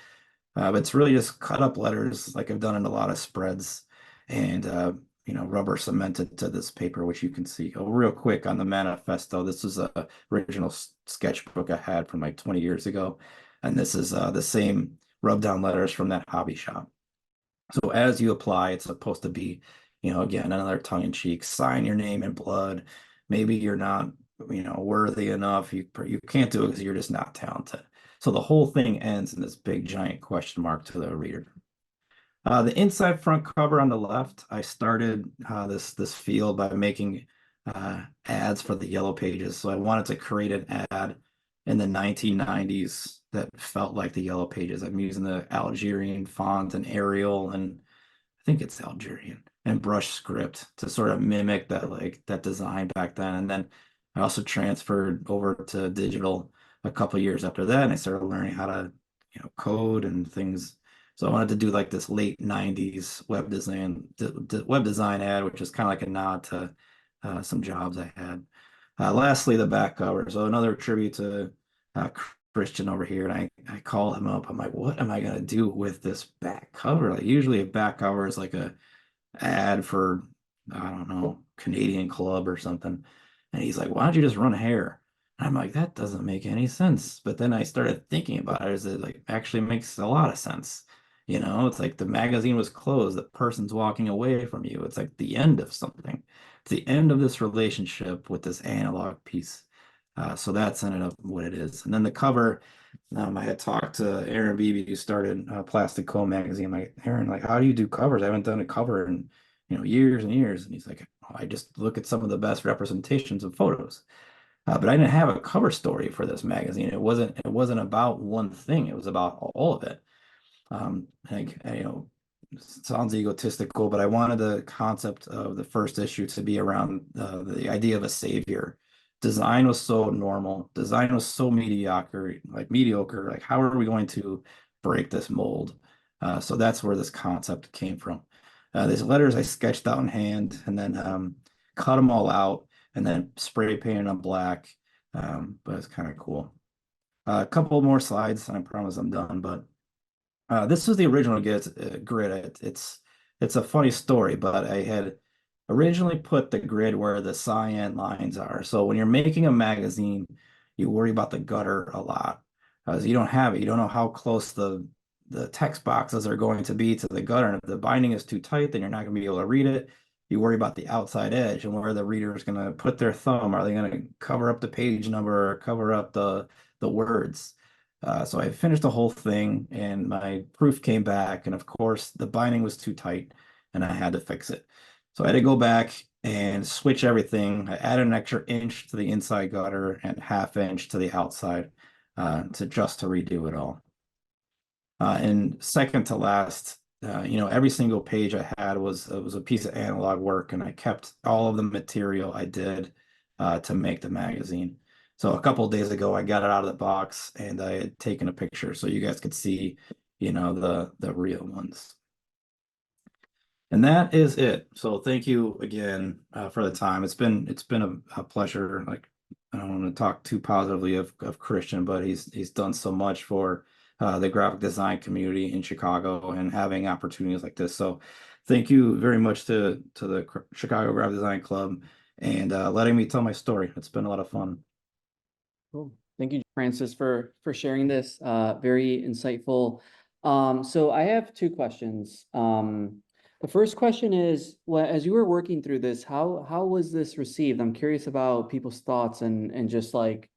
But it's really just cut up letters like I've done in a lot of spreads and, rubber cemented to this paper, which you can see. Oh, real quick on the manifesto. This is a original sketchbook I had from like 20 years ago. And this is the same rub down letters from that hobby shop. So as you apply, it's supposed to be, again, another tongue in cheek, sign your name in blood. Maybe you're not, worthy enough. You can't do it because you're just not talented. So the whole thing ends in this big giant question mark to the reader. The inside front cover on the left, I started this field by making ads for the yellow pages. So I wanted to create an ad in the 1990s that felt like the yellow pages. I'm using the Algerian font and Arial, and I think it's Algerian, and brush script to sort of mimic that like that design back then. And then I also transferred over to digital a couple years after that, and I started learning how to, code and things. So I wanted to do like this late 90s web design ad, which is kind of like a nod to some jobs I had. Lastly, the back cover. So another tribute to uh, Christian over here, and I call him up. I'm like, what am I gonna do with this back cover? Like usually a back cover is like a ad for, I don't know, Canadian Club or something. And he's like, why don't you just run hair? And I'm like, that doesn't make any sense. But then I started thinking about it, is it like actually makes a lot of sense. It's like the magazine was closed, the person's walking away from you. It's like the end of something. It's the end of this relationship with this analog piece. So that's ended up what it is. And then the cover, I had talked to Aaron Beebe, who started Plastic Co magazine. I'm like, Aaron, like, how do you do covers? I haven't done a cover in, years and years. And he's like, "Oh, I just look at some of the best representations of photos." But I didn't have a cover story for this magazine. It wasn't about one thing. It was about all of it. Like, it sounds egotistical, but I wanted the concept of the first issue to be around the idea of a savior. Design was so normal. Design was so mediocre. Like, how are we going to break this mold? So that's where this concept came from. These letters I sketched out in hand and then cut them all out and then spray painted them black. But it's kind of cool. A couple more slides, and I promise I'm done. But this was the original grid. It's a funny story, but I had originally put the grid where the cyan lines are. So when you're making a magazine, you worry about the gutter a lot because you don't have it. You don't know how close the text boxes are going to be to the gutter. And if the binding is too tight, then you're not going to be able to read it. You worry about the outside edge and where the reader is going to put their thumb. Are they going to cover up the page number or cover up the words? So I finished the whole thing and my proof came back. And of course, the binding was too tight and I had to fix it. So I had to go back and switch everything. I added an extra inch to the inside gutter and half inch to the outside to redo it all. And second to last, every single page I had was a piece of analog work, and I kept all of the material I did to make the magazine. So a couple of days ago, I got it out of the box and I had taken a picture so you guys could see, the real ones. And that is it. So thank you again for the time. It's been a pleasure. Like, I don't want to talk too positively of Christian, but he's done so much for the graphic design community in Chicago and having opportunities like this. So thank you very much to the Chicago Graphic Design Club and letting me tell my story. It's been a lot of fun. Cool. Thank you, Francis, for sharing this. Very insightful. So I have two questions. The first question is, well, as you were working through this, how was this received? I'm curious about people's thoughts and just like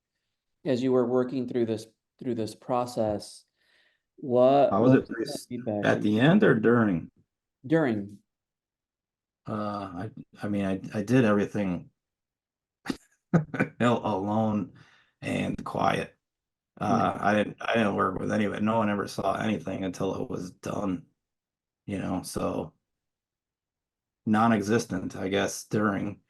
as you were working through this process, How was what it was some of the feedback that at you the end or during? during? I mean, I did everything alone and quiet. Nice. I didn't work with anyone. No one ever saw anything until it was done, so non-existent, I guess, during.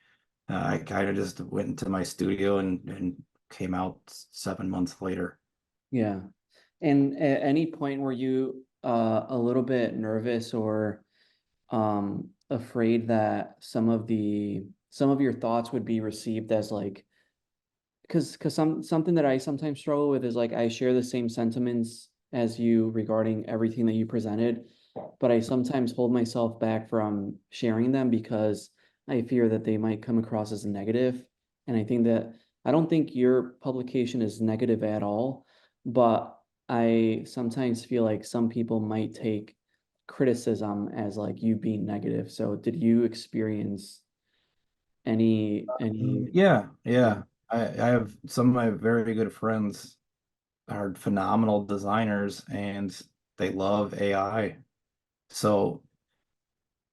I kind of just went into my studio and came out 7 months later. Yeah. And at any point were you a little bit nervous or afraid that some of your thoughts would be received as like because something that I sometimes struggle with is like I share the same sentiments as you regarding everything that you presented, but I sometimes hold myself back from sharing them because I fear that they might come across as negative. And I don't think your publication is negative at all, but I sometimes feel like some people might take criticism as like you being negative. So did you experience any Yeah, yeah. I have some of my very good friends are phenomenal designers and they love AI. So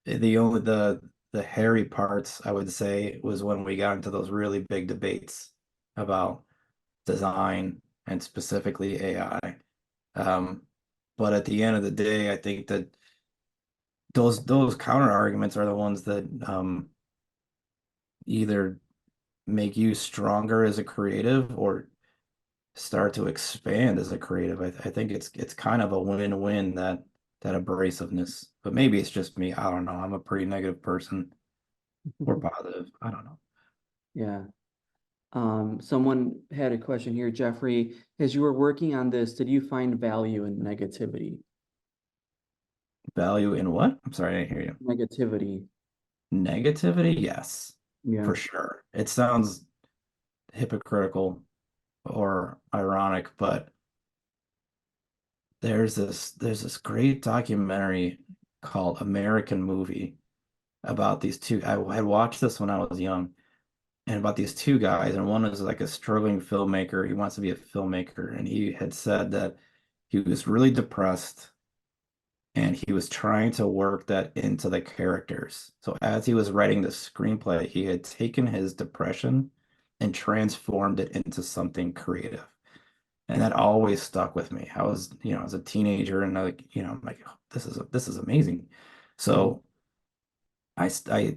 the the hairy parts, I would say, was when we got into those really big debates about design and specifically AI. Um, but at the end of the day, I think that those counter arguments are the ones that either make you stronger as a creative or start to expand as a creative. I think it's kind of a win-win that abrasiveness. But maybe it's just me. I don't know. I'm a pretty negative person or positive. I don't know. Yeah. Someone had a question here, Jeffrey. As you were working on this, did you find value in negativity? Value in what? I'm sorry, I didn't hear you. Negativity. Negativity? Yes, Yeah. for sure. It sounds hypocritical or ironic, but there's this great documentary called American Movie about these two. I had watched this when I was young, and about these two guys, and one is like a struggling filmmaker. He wants to be a filmmaker, and he had said that he was really depressed and he was trying to work that into the characters. So as he was writing the screenplay, he had taken his depression and transformed it into something creative. And that always stuck with me. I was, as a teenager and I'm like, oh, this is amazing. Mhm. So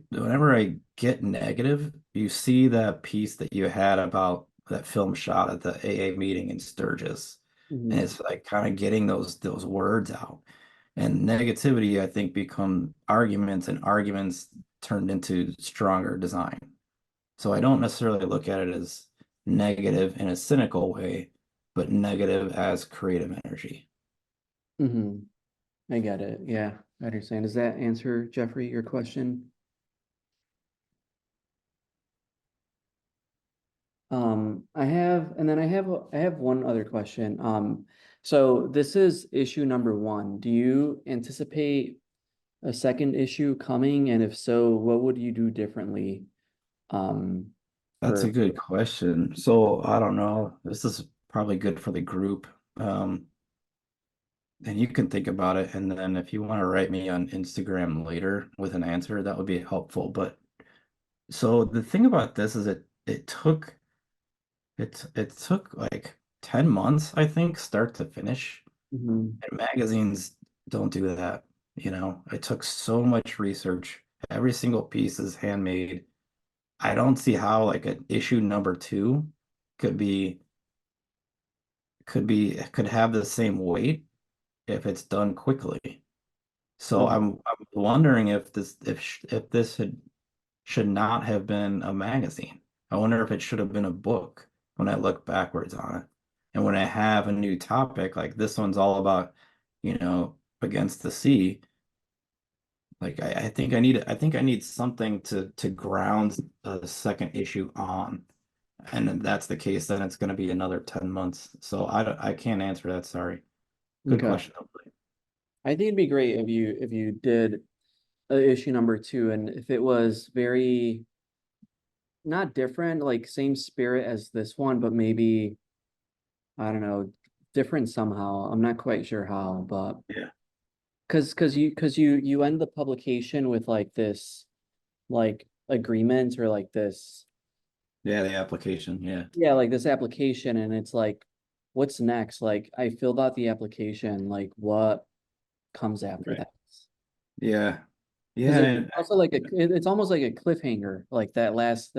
whenever I get negative, you see that piece that you had about that film shot at the AA meeting in Sturgis. And Mhm. it's like kind of getting those words out. And negativity, I think, become arguments and arguments turned into stronger design. So I don't necessarily look at it as negative in a cynical way, but negative as creative energy. Mhm. I get it. Yeah, I understand. Does that answer, Jeffrey, your question? I have one other question. So this is issue number one. Do you anticipate a second issue coming? And if so, what would you do differently? Um, That's for a good question. So I don't know. This is probably good for the group. Um, and you can think about it. And then if you want to write me on Instagram later with an answer, that would be helpful. But so the thing about this is it took like 10 months, I think, start to finish. Mhm. And magazines don't do that. It took so much research. Every single piece is handmade. I don't see how like an issue number two could be could have the same weight if it's done quickly. So Mhm. I'm wondering if this should not have been a magazine. I wonder if it should have been a book when I look backwards on it. And when I have a new topic, like this one's all about, against the sea, like I think I need something to ground a second issue on. And if that's the case, then it's going to be another 10 months. So I can't answer that. Sorry. Good Okay. question, though. I think it'd be great if you did issue number two, and if it was very not different, like same spirit as this one, but maybe I don't know, different somehow. I'm not quite sure how, but Yeah. because you end the publication with like this like agreement or like this Yeah, the application. Yeah. yeah like this application, and it's like what's next? Like I filled out the application, like what comes after Right. that? Yeah. Because Yeah. it's And also like it's almost like a cliffhanger. Like that last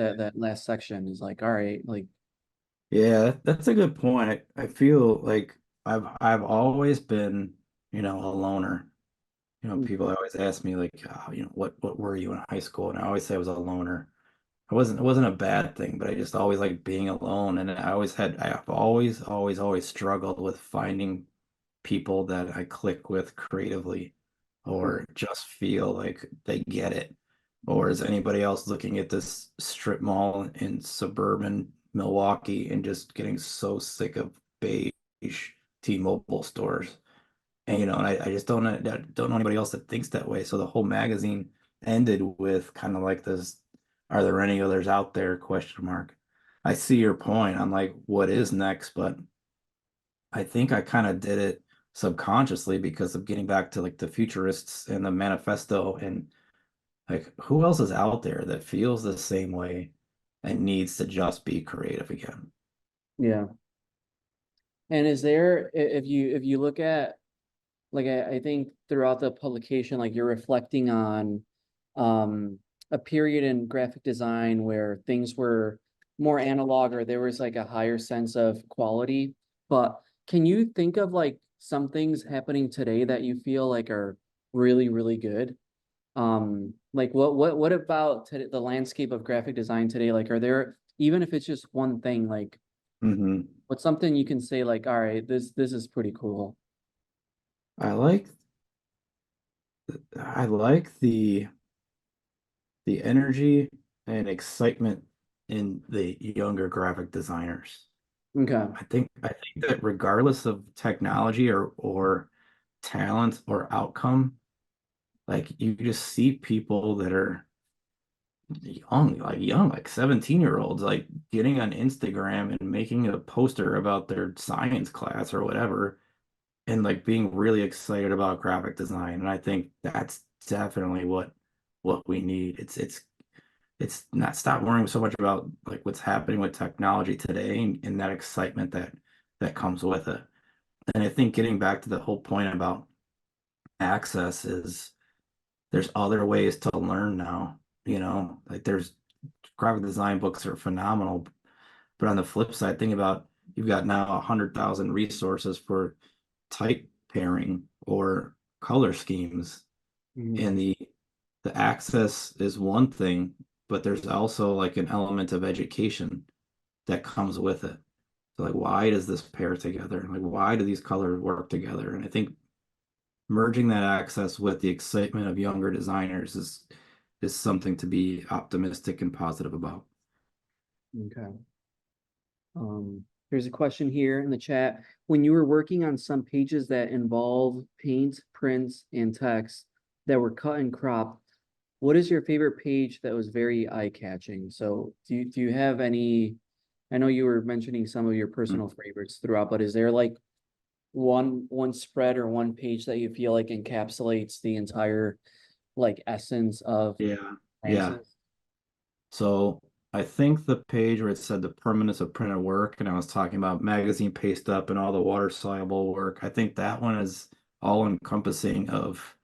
section is like, all right, like yeah, that's a good point. I feel like I've always been, a loner. People always ask me like, oh, what were you in high school? And I always say I was a loner. It wasn't a bad thing, but I just always like being alone. And I've always struggled with finding people that I click with creatively or just feel like they get it. Or is anybody else looking at this strip mall in suburban Milwaukee and just getting so sick of beige T-Mobile stores? And I just don't know anybody else that thinks that way. So the whole magazine ended with kind of like this, are there any others out there? Question mark. I see your point on like what is next, but I think I kind of did it subconsciously because of getting back to like the futurists and the manifesto. And Like, who else is out there that feels the same way and needs to just be creative again? Yeah. And is there, if you look at, like, I think throughout the publication, like you're reflecting on a period in graphic design where things were more analog or there was like a higher sense of quality. But can you think of like some things happening today that you feel like are really, really good? Like what about today, the landscape of graphic design today? Like, are there, even if it's just one thing, like Hmm. what's something you can say like, all right, this is pretty cool. I like I like the energy and excitement in the younger graphic designers. Okay. I think that regardless of technology or talent or outcome, like you just see people that are young, like 17-year-olds, like getting on Instagram and making a poster about their science class or whatever, and like being really excited about graphic design. And I think that's definitely what we need. It's not stop worrying so much about like what's happening with technology today and that excitement that comes with it. And I think getting back to the whole point about access is there's other ways to learn now, like there's graphic design books are phenomenal, but on the flip side, think about you've got now 100,000 resources for type pairing or color schemes, Mhm. and the access is one thing, but there's also like an element of education that comes with it. So like, why does this pair together? Like, why do these colors work together? And I think merging that access with the excitement of younger designers is something to be optimistic and positive about. Okay. There's a question here in the chat. When you were working on some pages that involve paint, prints, and text that were cut and cropped, what is your favorite page that was very eye-catching? So do you have any, I know you were mentioning some of your personal favorites throughout, but is there like one spread or one page that you feel like encapsulates the entire like essence of Yeah, yeah. magazines? So I think the page where it said the permanence of printed work, and I was talking about magazine paste up and all the water soluble work, I think that one is all encompassing of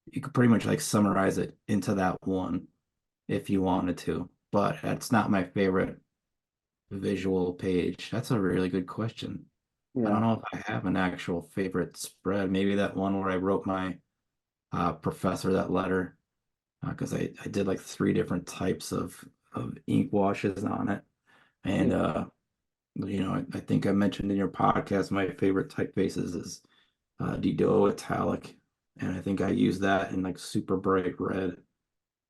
you could pretty much like summarize it into that one if you wanted to. But that's not my favorite visual page. That's a really good question. I Yeah. don't know if I have an actual favorite spread. Maybe that one where I wrote my professor that letter because I did like three different types of ink washes on it. And Yeah. I think I mentioned in your podcast my favorite typefaces is Dido Italic, and I think I use that in like super bright red.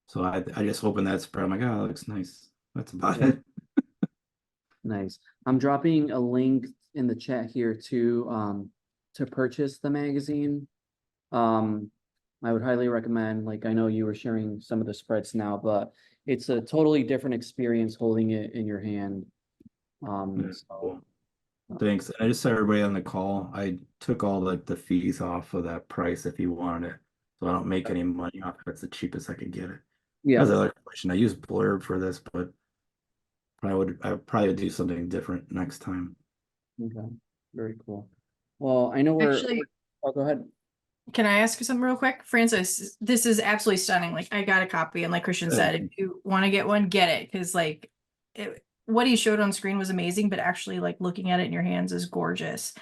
So I just opened that spread. I'm like, oh, that looks nice. That's about Yeah. it. Nice. I'm dropping a link in the chat here to purchase the magazine. Um, I would highly recommend, like I know you were sharing some of the spreads now, but it's a totally different experience holding it in your hand. Yeah, So cool. Thanks. And I just saw everybody on the call. I took all the fees off of that price if you wanted it. So I don't make any money off it. It's the cheapest I could get it. yeah, That's another question. I use Blurb for this, but I would probably do something different next time. okay, very cool. Well, I know Actually, oh, go ahead. can I ask you something real quick? Francis, this is absolutely stunning. Like, I got a copy, and like Christian said, if you want to get one, get it. Because, like, what he showed on screen was amazing, but actually, like, looking at it in your hands is gorgeous.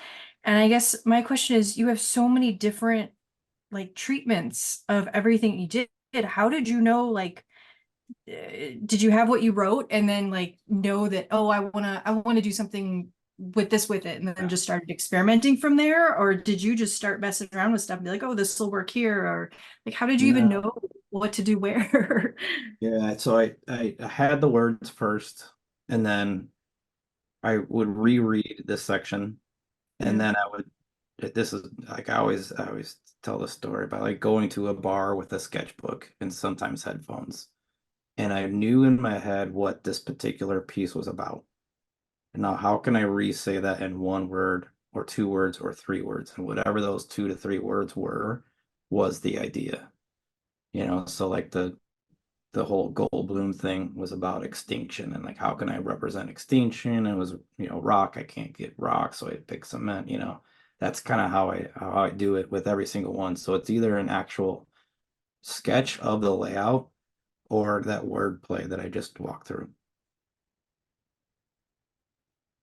And I guess my question is, you have so many different, like, treatments of everything you did. How did you know, like, did you have what you wrote and then like know that, oh, I wanna do something with it, and then Yeah. just started experimenting from there? Or did you just start messing around with stuff and be like, oh, this will work here? Or like, how did you even No. know what to do where? Yeah. So I had the words first, and then I would reread this section, and Yeah. then I would. This is like I always tell the story about like going to a bar with a sketchbook and sometimes headphones, and I knew in my head what this particular piece was about. Now, how can I re-say that in one word or two words or three words? And whatever those 2 to 3 words were, was the idea. you know, so like the whole Goldblum thing was about extinction and like how can I represent extinction? It was, you know, rock, I can't get rock, so I pick cement, you know. That's kind of how I do it with every single one. So it's either an actual sketch of the layout or that wordplay that I just walked through.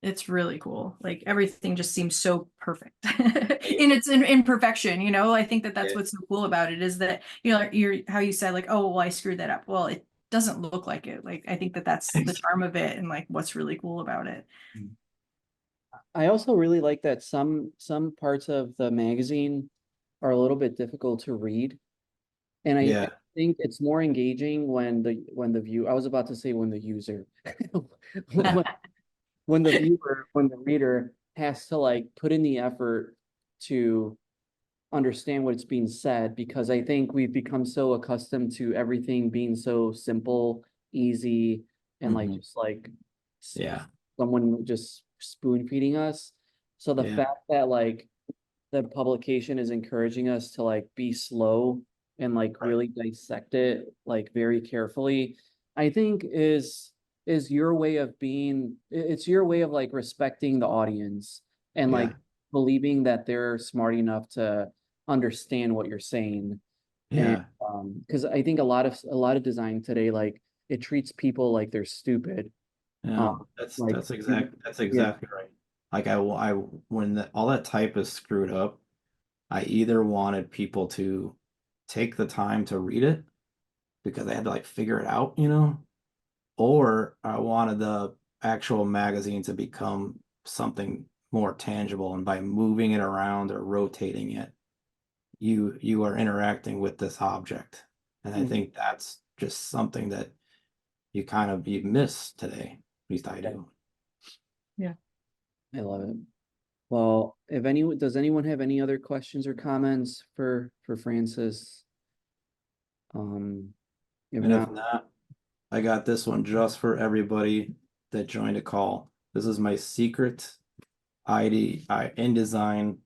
It's really cool. Like everything just seems so perfect in its imperfection, you know. I think that that's Yeah. what's so cool about it is that, you know, you're how you said like, oh, well, I screwed that up. Well, it doesn't look like it. Like I think that that's the charm of it and like what's really cool about it. I also really like that some parts of the magazine are a little bit difficult to read. And I Yeah. think it's more engaging when the view I was about to say when the user when, when the viewer, when the reader has to like put in the effort to understand what's being said, because I think we've become so accustomed to everything being so simple, easy, and like Mhm. just like Yeah. someone just spoon feeding us. So the Yeah. fact that like the publication is encouraging us to like be slow and like Right. really dissect it like very carefully, I think is your way of being, it's your way of like respecting the audience and like Yeah. believing that they're smart enough to understand what you're saying. And Yeah. because I think a lot of design today, like it treats people like they're stupid. Yeah. Um, That's like that's yeah. exactly right. Like I when all that type is screwed up, I either wanted people to take the time to read it because they had to like figure it out, you know, or I wanted the actual magazine to become something more tangible. And by moving it around or rotating it, you are interacting with this object. And I Mhm. think that's just something that you miss today. At least I Yeah, do. Yeah. I love it. Well, if anyone, does anyone have any other questions or comments for Francis? If And if not, not, I got this one just for everybody that joined a call. This is my secret ID InDesign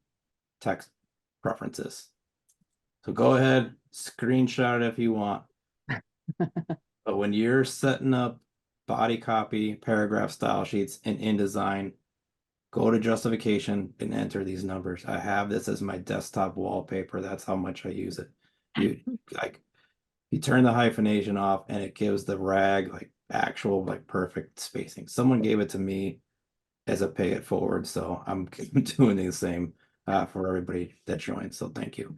text preferences. So go ahead, screenshot it if you want. But when you're setting up body copy, paragraph style sheets in InDesign, go to justification and enter these numbers. I have this as my desktop wallpaper. That's how much I use it. You like you turn the hyphenation off and it gives the rag like actual like perfect spacing. Someone gave it to me as a pay it forward, so I'm doing the same for everybody that joined. So thank you.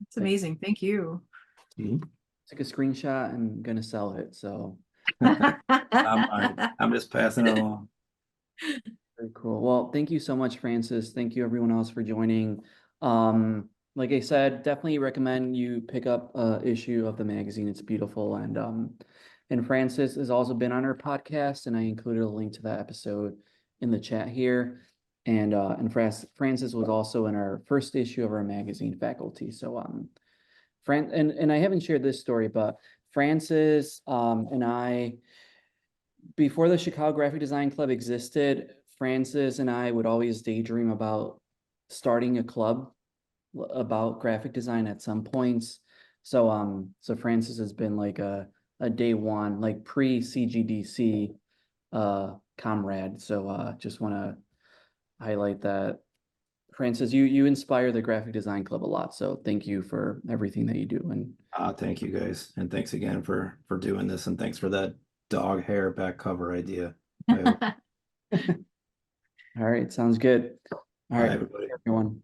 It's amazing. Thank you. Mhm. took a screenshot and gonna sell it. So I'm just passing it along. very cool. Well, thank you so much, Francis. Thank you everyone else for joining. Like I said, definitely recommend you pick up a issue of the magazine. It's beautiful. And Francis has also been on our podcast, and I included a link to that episode in the chat here. And Francis was also in our first issue of our magazine faculty. So and I haven't shared this story, but Francis and I, before the Chicago Graphic Design Club existed, Francis and I would always daydream about starting a club about graphic design at some points. So Francis has been like a day one, like pre CGDC comrade. So just want to highlight that. Francis, you inspire the graphic design club a lot. So thank you for everything that you do. And Thank you guys, and thanks again for doing this, and thanks for that dog hair back cover idea. I hope. all right, sounds good. All Bye, right, everybody. everyone.